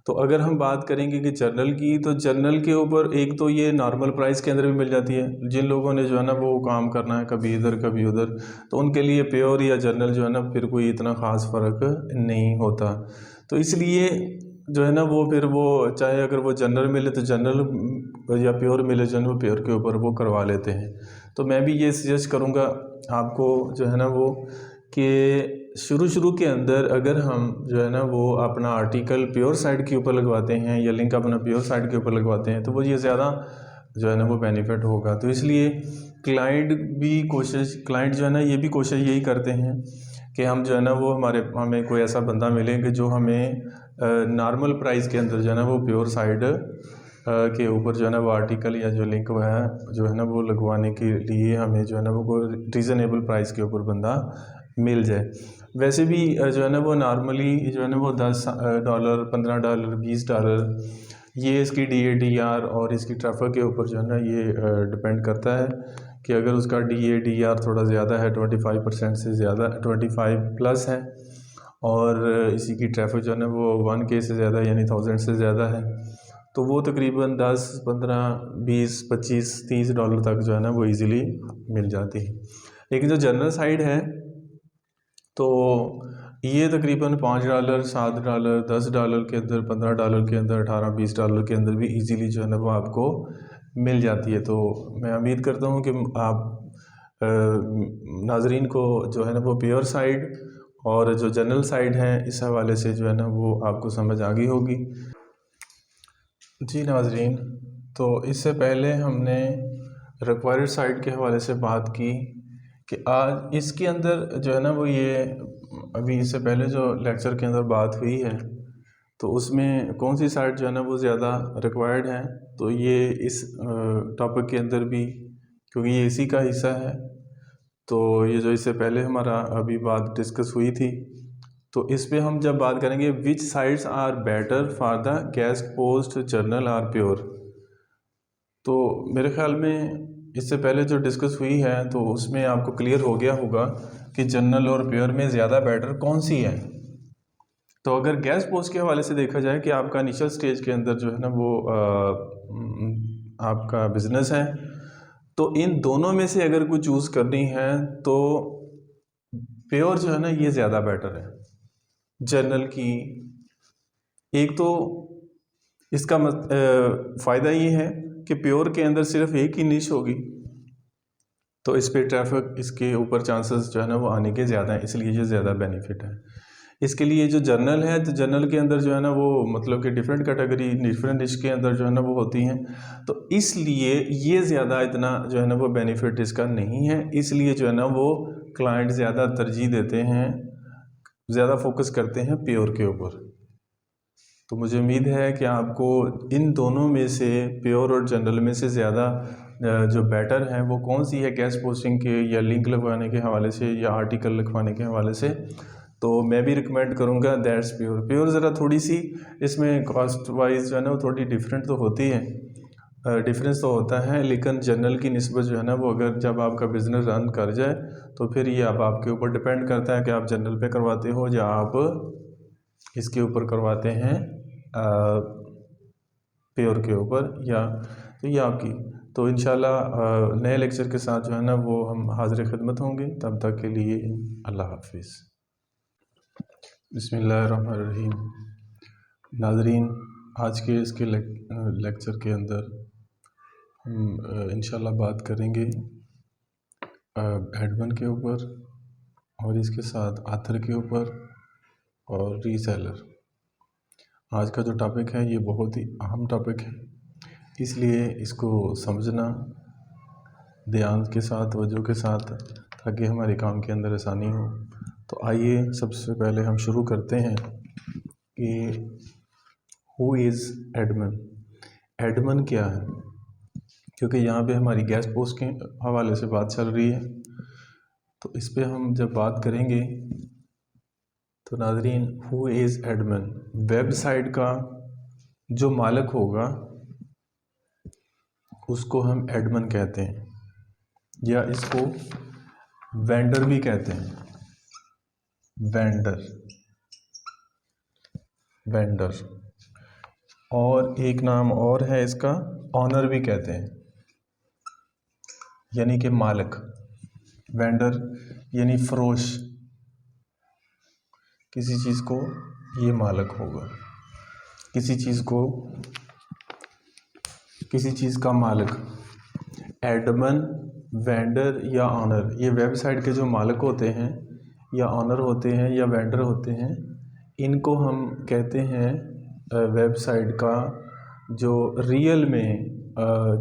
तो अगर हम बात करेंगे कि जर्नल की, तो जर्नल के ऊपर एक तो ये नॉर्मल प्राइस के अंदर भी मिल जाती है। जिन लोगों ने जो है ना वो काम करना है कभी इधर कभी उधर, तो उनके लिए प्योर या जर्नल जो है ना फिर कोई इतना ख़ास फ़र्क नहीं होता। तो इसलिए जो है ना वो फिर वो चाहे अगर वो जनरल मिले तो जनरल, या प्योर मिले जो है ना वो प्योर के ऊपर वो करवा लेते हैं। तो मैं भी ये सजेस्ट करूँगा आपको जो है ना वो कि शुरू के अंदर अगर हम जो है ना वो अपना आर्टिकल प्योर साइट के ऊपर लगवाते हैं या लिंक अपना प्योर साइट के ऊपर लगवाते हैं तो वो ये ज़्यादा जो है ना वो बेनिफिट होगा। तो इसलिए क्लाइंट जो है ना ये भी कोशिश यही करते हैं कि हम जो है ना वो हमें कोई ऐसा बंदा मिले कि जो हमें नॉर्मल प्राइस के अंदर जो है ना वो प्योर साइट के ऊपर जो है ना वो आर्टिकल या जो लिंक वह है जो है ना वो लगवाने के लिए हमें जो है ना वो रीज़नेबल प्राइस के ऊपर बंदा मिल जाए। वैसे भी जो है ना वो नॉर्मली जो है ना वो $10 $15 $20 ये इसकी DADR और इसकी ट्रैफिक के ऊपर जो है ना ये डिपेंड करता है कि अगर उसका DADR थोड़ा ज़्यादा है 25% से ज़्यादा 25 प्लस है और इसी की ट्रैफिक जो है ना वो 1K से ज़्यादा यानी 1000 से ज़्यादा है तो वो तकरीबन 10 15 20 25 $30 तक जो है ना वो इजीली मिल जाती है। लेकिन जो जनरल साइड है तो ये तकरीबन $5 $7 $10 के अंदर $15 के अंदर $18-20 के अंदर भी इजीली जो है ना वो आपको मिल जाती है। तो मैं उम्मीद करता हूँ कि आप नाजरीन को जो है ना वो प्योर साइड और जो जनरल साइड है इस हवाले से जो है ना वो आपको समझ आ गई होगी। जी नाजरीन, तो इससे पहले हमने रिक्वायर्ड साइड के हवाले से बात की कि आज इसके अंदर जो है ना वो ये अभी इससे पहले जो लेक्चर के अंदर बात हुई है तो उसमें कौन सी साइट जो है ना वो ज़्यादा रिक्वायर्ड है, तो ये इस टॉपिक के अंदर भी क्योंकि ये इसी का हिस्सा है तो ये जो इससे पहले हमारा अभी बात डिस्कस हुई थी तो इस पे हम जब बात करेंगे which sites are better for the guest post journal are pure, तो मेरे ख्याल में इससे पहले जो डिस्कस हुई है तो उसमें आपको क्लियर हो गया होगा कि जनरल और प्योर में ज़्यादा बेटर कौन सी है। तो अगर गेस्ट पोस्ट के हवाले से देखा जाए कि आपका इनिशियल स्टेज के अंदर जो है ना वो आपका बिज़नेस है तो इन दोनों में से अगर कोई चूज़ करनी है तो प्योर जो है ना ये ज़्यादा बेटर है जनरल की। एक तो इसका फ़ायदा ये है कि प्योर के अंदर सिर्फ एक ही निश होगी तो इस पे ट्रैफिक इसके ऊपर चांसेस जो है ना वो आने के ज़्यादा हैं, इसलिए ये ज़्यादा बेनिफिट है। इसके लिए जो जर्नल है तो जर्नल के अंदर जो है ना वो मतलब कि डिफरेंट कैटेगरी डिफरेंट निश के अंदर जो है ना वो होती हैं तो इसलिए ये ज़्यादा इतना जो है ना वो बेनिफिट इसका नहीं है, इसलिए जो है ना वो क्लाइंट ज़्यादा तरजीह देते हैं, ज़्यादा फोकस करते हैं प्योर के ऊपर। तो मुझे उम्मीद है कि आपको इन दोनों में से प्योर और जनरल में से ज़्यादा जो बेटर है वो कौन सी है गेस्ट पोस्टिंग के या लिंक लगवाने के हवाले से या आर्टिकल लिखवाने के हवाले से, तो मैं भी रिकमेंड करूँगा दैट्स प्योर। प्योर ज़रा थोड़ी सी इसमें कॉस्ट वाइज जो है ना वो थोड़ी डिफरेंट तो होती है, डिफरेंस तो होता है, लेकिन जनरल की निस्बत जो है ना वो अगर जब आपका बिज़नेस रन कर जाए तो फिर ये अब आपके ऊपर डिपेंड करता है कि आप जनरल पे करवाते हो या आप इसके ऊपर करवाते हैं प्योर के ऊपर या तो ये आपकी। तो इंशाल्लाह नए लेक्चर के साथ जो है ना वो हम हाज़िर खिदमत होंगे, तब तक के लिए अल्लाह हाफिज़। बिस्मिल्लाहिर्रहमानिर्रहीम। नाज़रीन, आज के इसके लेक्चर के अंदर हम इंशाल्लाह बात करेंगे एडमिन के ऊपर और इसके साथ आथर के ऊपर और रीसेलर। आज का जो टॉपिक है ये बहुत ही अहम टॉपिक है, इसलिए इसको समझना ध्यान के साथ, तवज्जो के साथ, ताकि हमारे काम के अंदर आसानी हो। तो आइए सबसे पहले हम शुरू करते हैं कि हु इज़ एडमिन। एडमिन क्या है, क्योंकि यहाँ पे हमारी गेस्ट पोस्ट के हवाले से बात चल रही है। तो इस पे हम जब बात करेंगे तो नाज़रीन, हु इज़ एडमिन, वेबसाइट का जो मालिक होगा उसको हम एडमिन कहते हैं, या इसको वेंडर भी कहते हैं। वेंडर और एक नाम और है इसका, ऑनर भी कहते हैं, यानी कि मालिक। वेंडर यानी फरोश, किसी चीज़ को ये मालिक होगा, किसी चीज़ का मालिक। एडमिन, वेंडर या ऑनर, ये वेबसाइट के जो मालिक होते हैं या ऑनर होते हैं या वेंडर होते हैं, इनको हम कहते हैं वेबसाइट का जो रियल में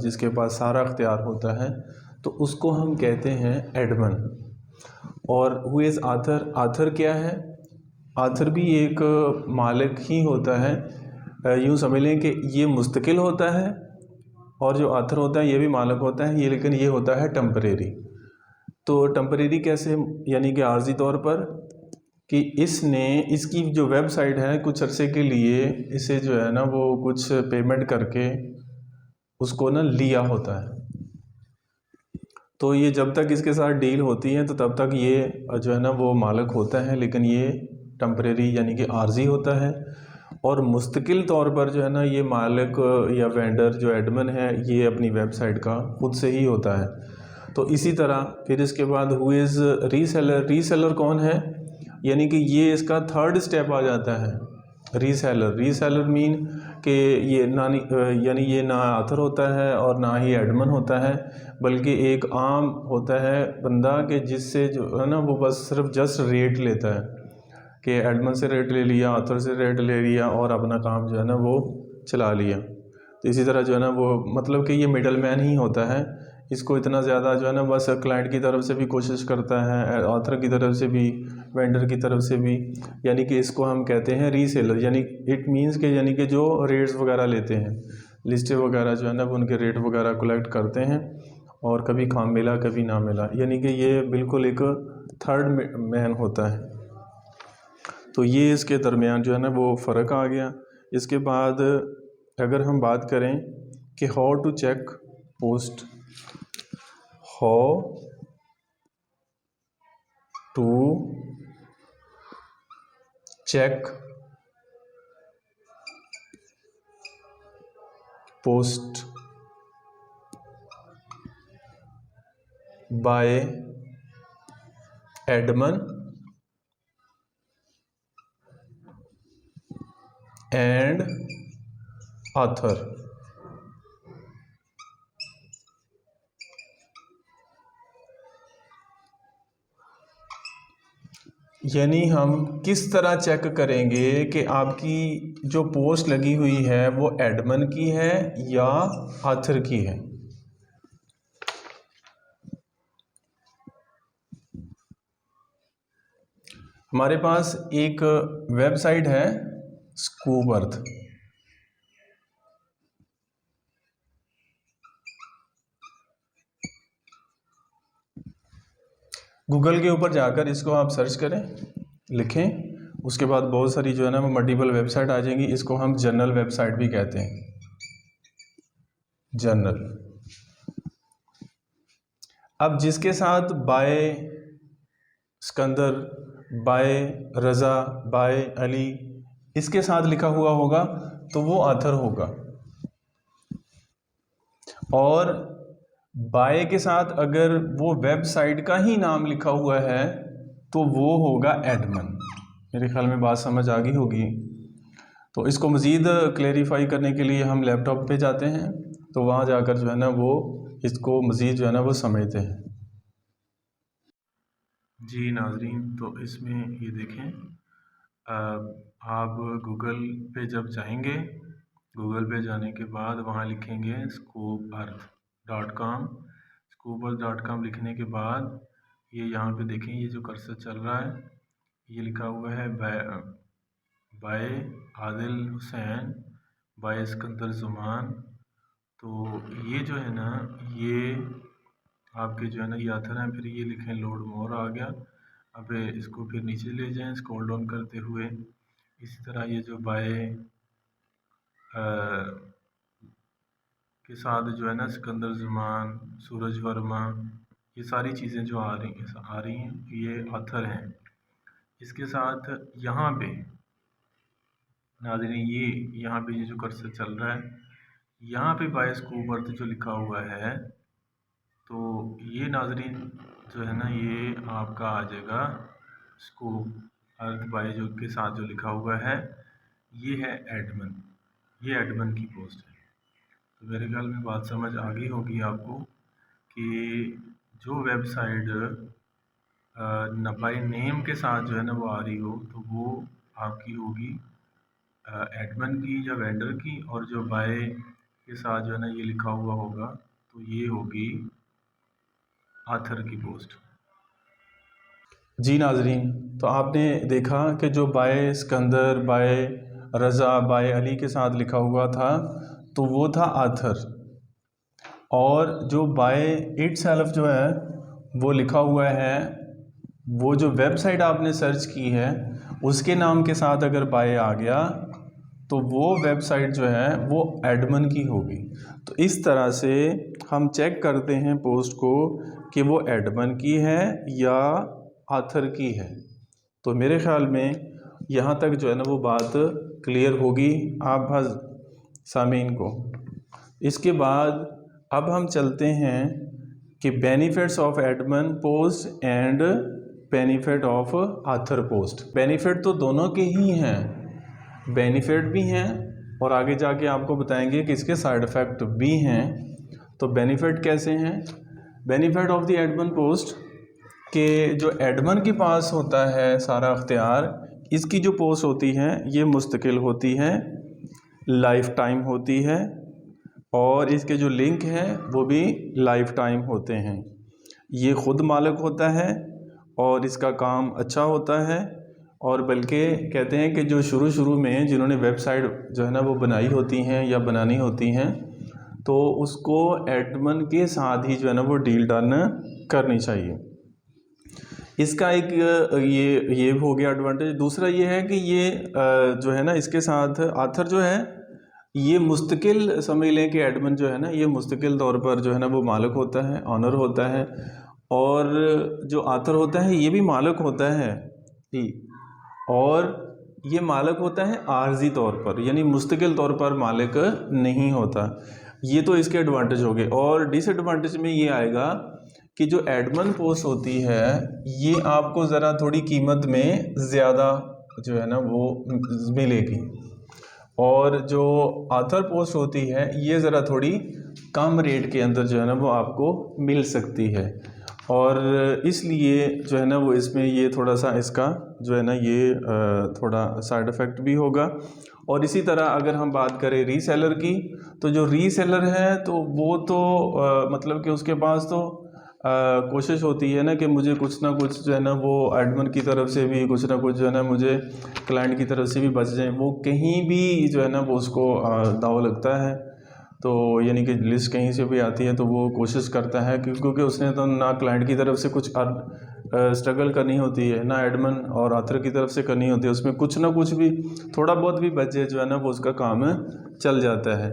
जिसके पास सारा अख्तियार होता है, तो उसको हम कहते हैं एडमिन। और हु इज़ आथर, आथर क्या है? आथर भी एक मालिक ही होता है। यूँ समझ लें कि ये मुस्तकिल होता है, और जो आथर होता है ये भी मालिक होता है, ये लेकिन ये होता है टेम्परेरी। तो टेम्परेरी कैसे, यानी कि आर्जी तौर पर, कि इसकी जो वेबसाइट है कुछ अरसे के लिए इसे जो है ना वो कुछ पेमेंट करके उसको ना लिया होता है। तो ये जब तक इसके साथ डील होती है तो तब तक ये जो है ना वो मालिक होता है, लेकिन ये टेम्परेरी यानी कि आर्जी होता है। और मुस्तकिल तौर पर जो है ना ये मालिक या वेंडर जो एडमिन है ये अपनी वेबसाइट का खुद से ही होता है। तो इसी तरह फिर इसके बाद हु इज़ रीसेलर। रीसेलर कौन है, यानी कि ये इसका थर्ड स्टेप आ जाता है, रीसेलर मीन कि ये यानी ये ना आथर होता है और ना ही एडमिन होता है, बल्कि एक आम होता है बंदा कि जिससे जो है ना वो बस सिर्फ जस्ट रेट लेता है, कि एडमिन से रेट ले लिया, आथर से रेट ले लिया और अपना काम जो है ना वो चला लिया। तो इसी तरह जो है ना वो मतलब कि ये मिडल मैन ही होता है। इसको इतना ज़्यादा जो है ना बस क्लाइंट की तरफ से भी कोशिश करता है, ऑथर की तरफ से भी, वेंडर की तरफ से भी, यानी कि इसको हम कहते हैं रीसेलर। यानी इट मीन्स के यानी कि जो रेट्स वगैरह लेते हैं, लिस्टें वगैरह जो है ना वो उनके रेट वगैरह कलेक्ट करते हैं, और कभी काम मिला कभी ना मिला, यानी कि ये बिल्कुल एक थर्ड मैन होता है। तो ये इसके दरमियान जो है ना वो फ़र्क आ गया। इसके बाद अगर हम बात करें कि how to check post, how to check post by admin and author. यानी हम किस तरह चेक करेंगे कि आपकी जो पोस्ट लगी हुई है वो एडमिन की है या ऑथर की है। हमारे पास एक वेबसाइट है स्कूब अर्थ। गूगल के ऊपर जाकर इसको आप सर्च करें, लिखें, उसके बाद बहुत सारी जो है ना वो मल्टीपल वेबसाइट आ जाएंगी। इसको हम जनरल वेबसाइट भी कहते हैं, जनरल। अब जिसके साथ बाय सिकंदर, बाय रज़ा, बाय अली इसके साथ लिखा हुआ होगा तो वो ऑथर होगा, और बाय के साथ अगर वो वेबसाइट का ही नाम लिखा हुआ है तो वो होगा एडमिन। मेरे ख्याल में बात समझ आ गई होगी। तो इसको मज़ीद क्लेरिफाई करने के लिए हम लैपटॉप पे जाते हैं, तो वहाँ जाकर जो है ना वो इसको मज़ीद जो है ना वो समझते हैं। जी नाज़रीन, तो इसमें ये देखें, आप गूगल पे जब जाएंगे, गूगल पे जाने के बाद वहाँ लिखेंगे scopearth.com। scoop.com लिखने के बाद ये यहाँ पे देखें, ये जो कर्सर चल रहा है ये लिखा हुआ है बाय आदिल हुसैन, बाय सिकंदर जुमान। तो ये जो है ना, ये आपके जो है ना ये आथर हैं। फिर ये लिखें लोड मोर आ गया। अब इसको फिर नीचे ले जाएं स्क्रॉल डाउन करते हुए। इसी तरह ये जो बाय के साथ जो है ना सिकंदर जुमान, सूरज वर्मा, ये सारी चीज़ें जो आ रही हैं ये आथर हैं। इसके साथ यहाँ पे नाज़रीन ये यहाँ पे ये जो कर्सर चल रहा है, यहाँ पे बाय स्कूप अर्थ जो लिखा हुआ है, तो ये नाज़रीन जो है ना ये आपका आ जाएगा स्कूप अर्थ बाय जो के साथ जो लिखा हुआ है, ये है एडमिन, ये एडमिन की पोस्ट है। तो मेरे ख्याल में बात समझ आ गई होगी आपको कि जो वेबसाइट बाय नेम के साथ जो है ना वो आ रही हो, तो वो आपकी होगी एडमिन की या वेंडर की, और जो बाय के साथ जो है ना ये लिखा हुआ होगा तो ये होगी आथर की पोस्ट। जी नाजरीन, तो आपने देखा कि जो बाय सिकंदर, बाय रज़ा, बाय अली के साथ लिखा हुआ था तो वो था आथर, और जो बाय इटसेल्फ जो है वो लिखा हुआ है, वो जो वेबसाइट आपने सर्च की है उसके नाम के साथ अगर बाय आ गया तो वो वेबसाइट जो है वो एडमिन की होगी। तो इस तरह से हम चेक करते हैं पोस्ट को कि वो एडमिन की है या आथर की है। तो मेरे ख्याल में यहाँ तक जो है ना वो बात क्लियर होगी आप सामीन को। इसके बाद अब हम चलते हैं कि benefits of admin post and benefit of author post. Benefit तो दोनों के ही हैं, बेनिफिट भी हैं और आगे जाके आपको बताएंगे कि इसके साइड इफ़ेक्ट भी हैं। तो बेनिफिट कैसे हैं? Benefit of the admin post के जो एडमिन के पास होता है सारा अख्तियार, इसकी जो पोस्ट होती हैं ये मुस्तकिल होती हैं, लाइफ टाइम होती है, और इसके जो लिंक हैं वो भी लाइफ टाइम होते हैं। ये ख़ुद मालिक होता है और इसका काम अच्छा होता है, और बल्कि कहते हैं कि जो शुरू में जिन्होंने वेबसाइट जो है ना वो बनाई होती हैं या बनानी होती हैं, तो उसको एडमिन के साथ ही जो है ना वो डील डन करनी चाहिए। इसका एक ये हो गया एडवांटेज। दूसरा ये है कि ये जो है ना इसके साथ आथर जो है ये मुस्तकिल, समझ लें कि एडमिन जो है ना ये मुस्तकिल तौर पर जो है ना वो मालिक होता है, ऑनर होता है, और जो आथर होता है ये भी मालिक होता है ही, और ये मालिक होता है आर्जी तौर पर, यानी मुस्तकिल तौर पर मालिक नहीं होता। ये तो इसके एडवांटेज हो गए। और डिसएडवांटेज में ये आएगा कि जो एडमिन पोस्ट होती है ये आपको ज़रा थोड़ी कीमत में ज़्यादा जो है ना वो मिलेगी, और जो आथर पोस्ट होती है ये ज़रा थोड़ी कम रेट के अंदर जो है ना वो आपको मिल सकती है, और इसलिए जो है ना वो इसमें ये थोड़ा सा इसका जो है ना ये थोड़ा साइड इफ़ेक्ट भी होगा। और इसी तरह अगर हम बात करें रीसेलर की, तो जो रीसेलर है तो वो तो मतलब कि उसके पास तो कोशिश होती है ना कि मुझे कुछ ना कुछ जो है ना वो एडमिन की तरफ से भी कुछ ना कुछ जो है ना मुझे क्लाइंट की तरफ से भी बच जाए, वो कहीं भी जो है ना वो उसको दाव लगता है। तो यानी कि लिस्ट कहीं से भी आती है तो वो कोशिश करता है क्योंकि उसने तो ना क्लाइंट की तरफ से कुछ स्ट्रगल करनी होती है, ना एडमिन और आथर की तरफ से करनी होती है, उसमें कुछ ना कुछ भी थोड़ा बहुत भी बचे जो है ना वो उसका काम चल जाता है।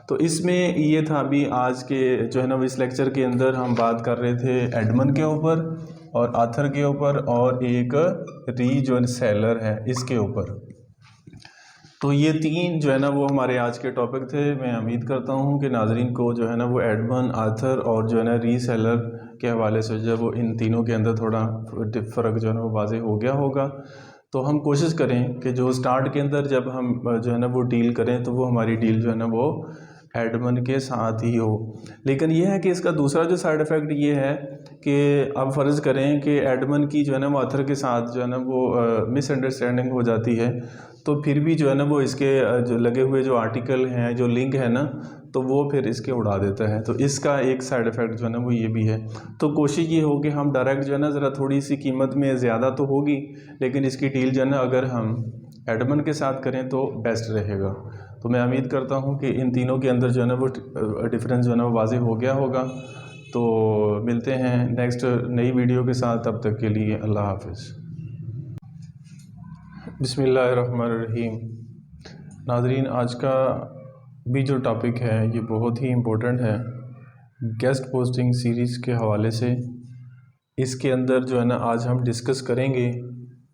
तो इसमें ये था अभी आज के जो है ना इस लेक्चर के अंदर हम बात कर रहे थे एडमिन के ऊपर और आथर के ऊपर और एक जो सेलर है इसके ऊपर। तो ये तीन जो है ना वो हमारे आज के टॉपिक थे। मैं उम्मीद करता हूँ कि नाजरीन को जो है ना वो एडमिन, आथर और जो है ना रीसेलर के हवाले से जब वो इन तीनों के अंदर थोड़ा फ़र्क जो है ना वो वाज़े हो गया होगा। तो हम कोशिश करें कि जो स्टार्ट के अंदर जब हम जो है ना वो डील करें तो वो हमारी डील जो है ना वो एडमिन के साथ ही हो। लेकिन यह है कि इसका दूसरा जो साइड इफ़ेक्ट ये है कि अब फ़र्ज़ करें कि एडमिन की जो है ना वो आथर के साथ जो है ना वो मिसअंडरस्टैंडिंग हो जाती है, तो फिर भी जो है ना वो इसके जो लगे हुए जो आर्टिकल हैं, जो लिंक है ना, तो वो फिर इसके उड़ा देता है। तो इसका एक साइड इफ़ेक्ट जो है ना वो ये भी है। तो कोशिश ये हो कि हम डायरेक्ट जो है ना ज़रा थोड़ी सी कीमत में ज़्यादा तो होगी, लेकिन इसकी डील जो है ना अगर हम एडमन के साथ करें तो बेस्ट रहेगा। तो मैं उम्मीद करता हूँ कि इन तीनों के अंदर जो है ना वो डिफरेंस जो है ना वो वाज़ेह हो गया होगा। तो मिलते हैं नेक्स्ट नई वीडियो के साथ, तब तक के लिए अल्लाह हाफ़िज़। बिस्मिल्लाहिर्रहमानिर्रहीम। नाज़रीन, आज का भी जो टॉपिक है ये बहुत ही इम्पोर्टेंट है गेस्ट पोस्टिंग सीरीज़ के हवाले से। इसके अंदर जो है ना आज हम डिस्कस करेंगे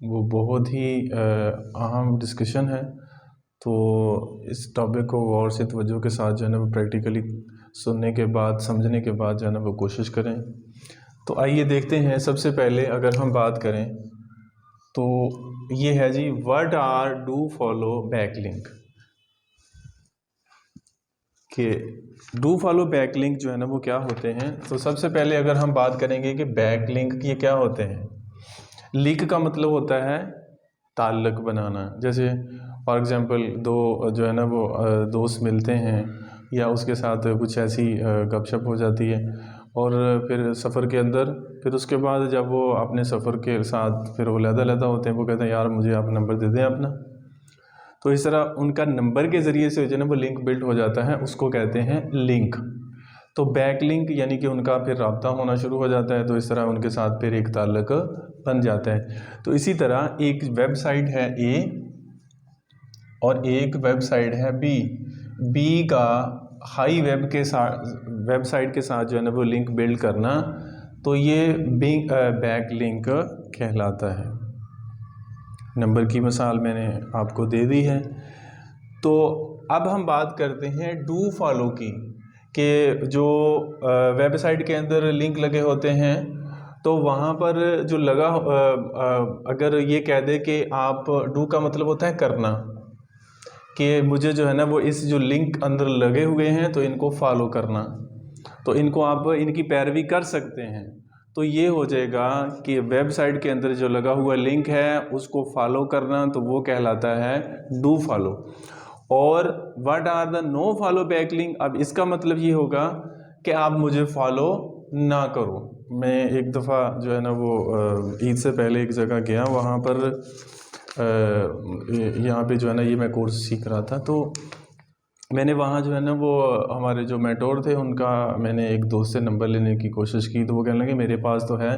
वो बहुत ही अहम डिस्कशन है। तो इस टॉपिक को गौर से तवज्जो के साथ जो है ना वो प्रैक्टिकली सुनने के बाद, समझने के बाद जो है ना वो कोशिश करें। तो आइए देखते हैं। सबसे पहले अगर हम बात करें तो ये है जी, what are do follow backlink. कि डू फॉलो बैकलिंक जो है ना वो क्या होते हैं। तो सबसे पहले अगर हम बात करेंगे कि बैकलिंक ये क्या होते हैं। लिंक का मतलब होता है ताल्लुक़ बनाना। जैसे फॉर एग्ज़ाम्पल दो जो है ना वो दोस्त मिलते हैं या उसके साथ कुछ ऐसी गपशप हो जाती है और फिर सफ़र के अंदर, फिर उसके बाद जब वो अपने सफ़र के साथ फिर वो लहदा होते हैं, वो कहते हैं यार मुझे आप नंबर दे दें अपना। तो इस तरह उनका नंबर के ज़रिए से जो है ना वो लिंक बिल्ड हो जाता है, उसको कहते हैं लिंक। तो बैक लिंक यानी कि उनका फिर रब्ता होना शुरू हो जाता है, तो इस तरह उनके साथ फिर एक ताल्लुक़ बन जाता है। तो इसी तरह एक वेबसाइट है ए और एक वेबसाइट है बी। बी का हाई वेब के साथ, वेबसाइट के साथ जो है ना वो लिंक बिल्ड करना, तो ये बैक लिंक कहलाता है। नंबर की मिसाल मैंने आपको दे दी है। तो अब हम बात करते हैं डू फॉलो की, कि जो वेबसाइट के अंदर लिंक लगे होते हैं तो वहाँ पर जो लगा अगर ये कह दे कि आप, डू का मतलब होता है करना, कि मुझे जो है ना वो इस जो लिंक अंदर लगे हुए हैं तो इनको फॉलो करना, तो इनको आप इनकी पैरवी कर सकते हैं। तो ये हो जाएगा कि वेबसाइट के अंदर जो लगा हुआ लिंक है उसको फॉलो करना, तो वो कहलाता है डू फॉलो। और what are the no follow back link, अब इसका मतलब ये होगा कि आप मुझे फॉलो ना करो। मैं एक दफ़ा जो है ना वो ईद से पहले एक जगह गया, वहाँ पर यहाँ पे जो है ना ये मैं कोर्स सीख रहा था। तो मैंने वहाँ जो है ना वो हमारे जो मेंटोर थे उनका मैंने एक दोस्त से नंबर लेने की कोशिश की, तो वो कहने लगे मेरे पास तो है,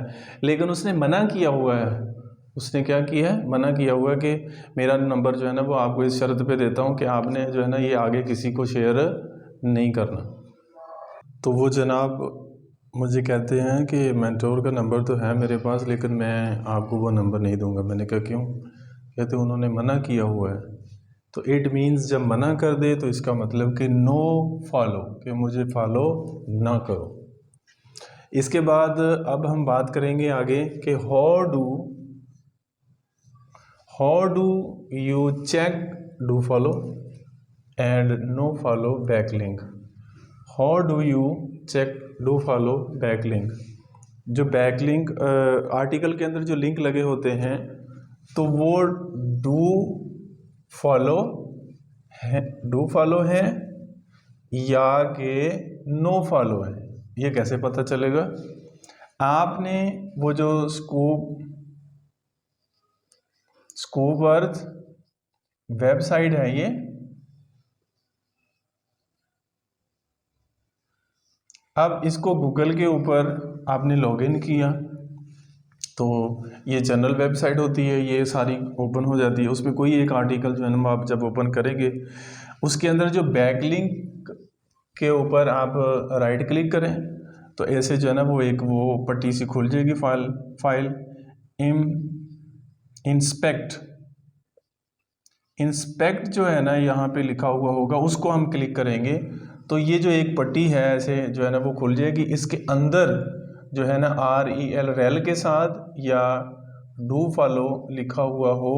लेकिन उसने मना किया हुआ है। उसने क्या किया है, मना किया हुआ है कि मेरा नंबर जो है ना वो आपको इस शर्त पे देता हूँ कि आपने जो है ना ये आगे किसी को शेयर नहीं करना। तो वो जनाब मुझे कहते हैं कि मेंटोर का नंबर तो है मेरे पास, लेकिन मैं आपको वो नंबर नहीं दूंगा। मैंने कहा क्यों? कहते उन्होंने मना किया हुआ है। तो इट मीन्स जब मना कर दे तो इसका मतलब कि नो फॉलो, कि मुझे फॉलो ना करो। इसके बाद अब हम बात करेंगे आगे कि how do you check do follow and no follow back link. How do you check do follow back link. जो बैक लिंक आर्टिकल के अंदर जो लिंक लगे होते हैं तो वो डू फॉलो है या कि नो फॉलो है, ये कैसे पता चलेगा? आपने वो जो स्कूप अर्थ वेबसाइट है, ये अब इसको गूगल के ऊपर आपने लॉगिन किया तो ये जनरल वेबसाइट होती है, ये सारी ओपन हो जाती है। उसमें कोई एक आर्टिकल जो है ना आप जब ओपन करेंगे उसके अंदर जो बैकलिंक के ऊपर आप राइट क्लिक करें तो ऐसे जो है ना वो एक वो पट्टी सी खुल जाएगी, फाइल इंस्पेक्ट जो है ना यहाँ पे लिखा हुआ होगा, उसको हम क्लिक करेंगे तो ये जो एक पट्टी है ऐसे जो है ना वो खुल जाएगी। इसके अंदर जो है ना REL के साथ या डू फॉलो लिखा हुआ हो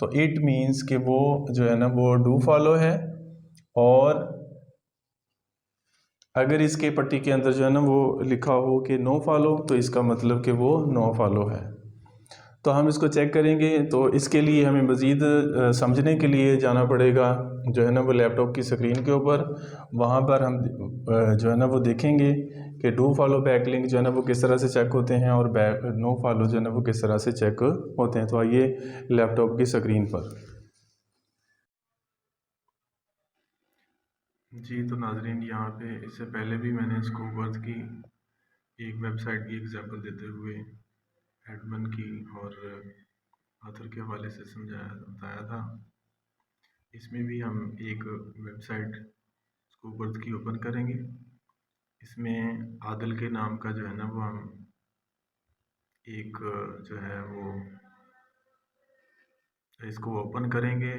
तो इट मीन्स कि वो जो है ना वो डू फॉलो है, और अगर इसके पट्टी के अंदर जो है ना वो लिखा हो कि नो फॉलो तो इसका मतलब कि वो नो फॉलो है। तो हम इसको चेक करेंगे। तो इसके लिए हमें मज़ीद समझने के लिए जाना पड़ेगा जो है ना वो लैपटॉप की स्क्रीन के ऊपर। वहाँ पर हम जो है ना वो देखेंगे कि डू फॉलो बैक लिंक जो है ना वो किस तरह से चेक होते हैं और बैक नो फॉलो जो है ना वो किस तरह से चेक होते हैं। तो आइए लैपटॉप की स्क्रीन पर। जी तो नाजरीन, यहाँ पे इससे पहले भी मैंने स्कूबर्थ की एक वेबसाइट की एग्जांपल देते हुए एडमिन की और ऑथर के हवाले से बताया था। इसमें भी हम एक वेबसाइट स्कूबर्थ की ओपन करेंगे। इसमें आदिल के नाम का जो है ना वो हम एक जो है वो इसको ओपन करेंगे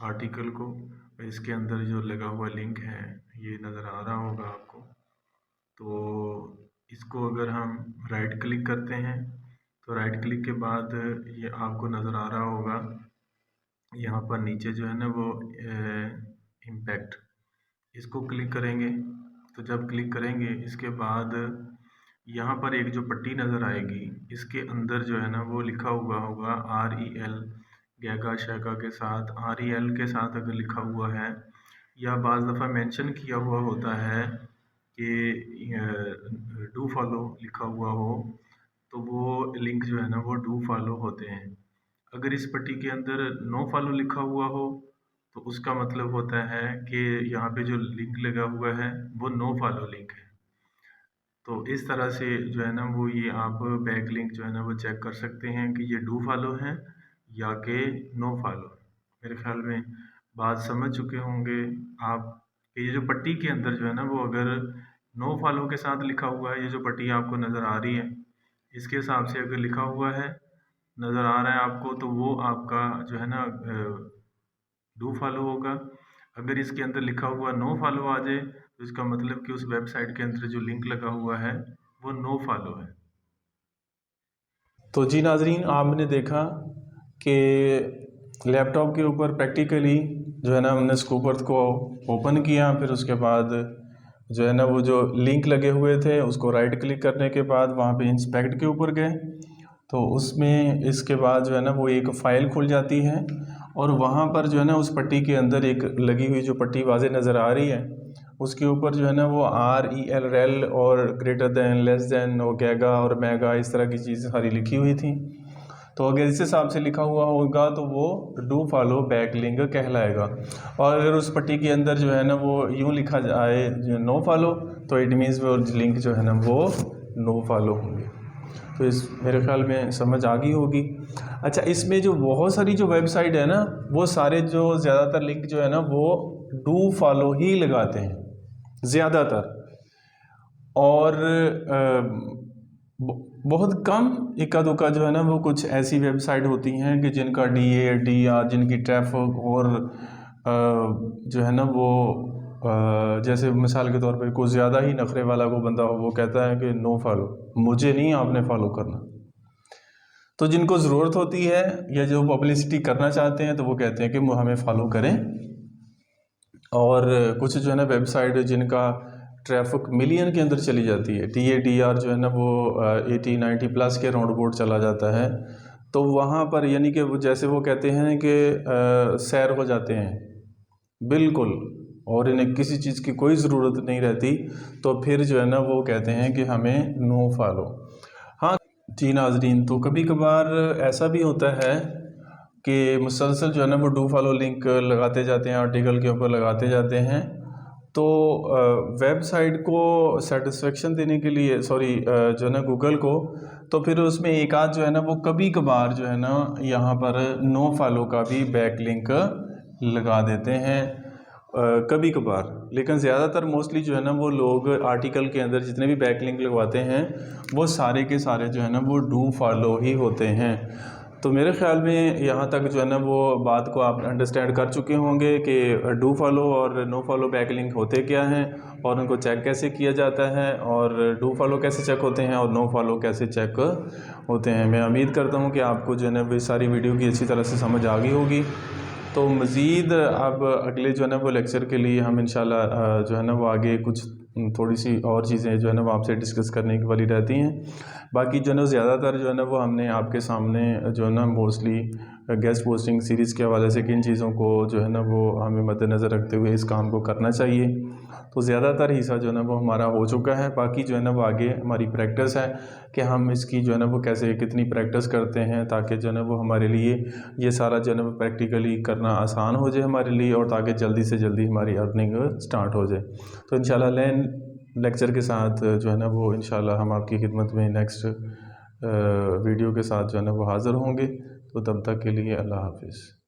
आर्टिकल को। इसके अंदर जो लगा हुआ लिंक है ये नज़र आ रहा होगा आपको। तो इसको अगर हम राइट क्लिक करते हैं तो राइट क्लिक के बाद ये आपको नज़र आ रहा होगा यहाँ पर नीचे जो है ना वो इम्पैक्ट, इसको क्लिक करेंगे। तो जब क्लिक करेंगे इसके बाद यहाँ पर एक जो पट्टी नज़र आएगी इसके अंदर जो है ना वो लिखा हुआ होगा REL गैगा शैगा के साथ। REL के साथ अगर लिखा हुआ है या बाज़ दफ़ा मेंशन किया हुआ होता है कि डू फॉलो लिखा हुआ हो तो वो लिंक जो है ना वो डू फॉलो होते हैं। अगर इस पट्टी के अंदर नो फॉलो लिखा हुआ हो तो उसका मतलब होता है कि यहाँ पे जो लिंक लगा हुआ है वो नो फॉलो लिंक है। तो इस तरह से जो है ना वो ये आप बैक लिंक जो है ना वो चेक कर सकते हैं कि ये डू फॉलो है या कि नो फॉलो। मेरे ख्याल में बात समझ चुके होंगे आप कि ये जो पट्टी के अंदर जो है ना वो अगर नो फॉलो के साथ लिखा हुआ है, ये जो पट्टी आपको नज़र आ रही है इसके हिसाब से अगर लिखा हुआ है नज़र आ रहा है आपको तो वो आपका जो है ना डू फॉलो होगा। अगर इसके अंदर लिखा हुआ नो फॉलो आ जाए तो इसका मतलब कि उस वेबसाइट के अंदर जो लिंक लगा हुआ है वो नो फॉलो है। तो जी नाजरीन, आपने देखा कि लैपटॉप के ऊपर प्रैक्टिकली जो है ना हमने स्कूबर्थ को ओपन किया, फिर उसके बाद जो है ना वो जो लिंक लगे हुए थे उसको राइट क्लिक करने के बाद वहाँ पे इंस्पेक्ट के ऊपर गए तो उसमें इसके बाद जो है ना वो एक फ़ाइल खुल जाती है और वहाँ पर जो है ना उस पट्टी के अंदर एक लगी हुई जो पट्टी वाज़े नज़र आ रही है उसके ऊपर जो है ना वो REL और ग्रेटर दैन, लेस दैन और गैगा और मेगा इस तरह की चीज़ें सारी लिखी हुई थी। तो अगर इस हिसाब से लिखा हुआ होगा तो वो डू फॉलो बैक लिंक कहलाएगा। और अगर उस पट्टी के अंदर जो है ना वो यूँ लिखा जाए जो नो फॉलो तो इट मीन्स वो लिंक जो है ना वो नो फॉलो होंगे। तो इस मेरे ख्याल में समझ आ गई होगी। अच्छा, इसमें जो बहुत सारी जो वेबसाइट है ना वो सारे जो ज़्यादातर लिंक जो है ना वो डू फॉलो ही लगाते हैं ज़्यादातर, और बहुत कम इक्का दुक्का जो है ना वो कुछ ऐसी वेबसाइट होती हैं कि जिनका DA/DR जिनकी ट्रैफिक और जो है ना वो जैसे मिसाल के तौर पे कोई ज़्यादा ही नखरे वाला को बंदा हो वो कहता है कि नो फॉलो, मुझे नहीं आपने फॉलो करना। तो जिनको ज़रूरत होती है या जो पब्लिसिटी करना चाहते हैं तो वो कहते हैं कि हमें फॉलो करें। और कुछ जो है ना वेबसाइट जिनका ट्रैफिक मिलियन के अंदर चली जाती है, DA/DR जो है ना वो 80-90 प्लस के राउंड अबाउट चला जाता है, तो वहाँ पर यानी कि वो जैसे वो कहते हैं कि सैर हो जाते हैं बिल्कुल और इन्हें किसी चीज़ की कोई ज़रूरत नहीं रहती, तो फिर जो है ना वो कहते हैं कि हमें नो फॉलो। हाँ जी नाजरीन, तो कभी कभार ऐसा भी होता है कि मुसलसल जो है ना वो डू फॉलो लिंक लगाते जाते हैं, आर्टिकल के ऊपर लगाते जाते हैं, तो वेबसाइट को सेटिस्फेक्शन देने के लिए जो है ना गूगल को, तो फिर उसमें एक आध जो है ना वो कभी कभार जो है ना यहाँ पर नो फॉलो का भी बैक लिंक लगा देते हैं कभी कभार। लेकिन ज़्यादातर मोस्टली जो है ना वो लोग आर्टिकल के अंदर जितने भी बैक लिंक लगवाते हैं वो सारे के सारे जो है ना वो डू फॉलो ही होते हैं। तो मेरे ख्याल में यहाँ तक जो है ना वो बात को आप अंडरस्टैंड कर चुके होंगे कि डू फॉलो और नो फॉलो बैक लिंक होते क्या हैं और उनको चेक कैसे किया जाता है, और डू फॉलो कैसे चेक होते हैं और नो फॉलो कैसे चेक होते हैं। मैं उम्मीद करता हूँ कि आपको जो है ना वो सारी वीडियो की अच्छी तरह से समझ आ गई होगी। तो मज़ीद अब अगले जो है ना वो लेक्चर के लिए हम इंशाल्लाह जो है ना वो आगे कुछ थोड़ी सी और चीज़ें जो है ना वो आपसे डिस्कस करने की वाली रहती हैं। बाकी जो है ना ज़्यादातर जो है ना वो हमने आपके सामने जो है ना मोस्टली गेस्ट पोस्टिंग सीरीज़ के हवाले से किन चीज़ों को जो है ना वो हमें मद्देनज़र रखते हुए इस काम को करना चाहिए, तो ज़्यादातर हिस्सा जो है ना वो हमारा हो चुका है। बाकी जो है ना वो आगे हमारी प्रैक्टिस है कि हम इसकी जो है ना वो कैसे कितनी प्रैक्टिस करते हैं, ताकि जो है ना वो हमारे लिए ये सारा जो है ना वो प्रैक्टिकली करना आसान हो जाए हमारे लिए, और ताकि जल्दी से जल्दी हमारी अर्निंग स्टार्ट हो जाए। तो इंशाल्लाह लेक्चर के साथ जो है ना वो इंशाल्लाह हम आपकी खिदमत में नेक्स्ट वीडियो के साथ जो है ना वो हाज़िर होंगे। तो तब तक के लिए अल्लाह हाफ़िज़।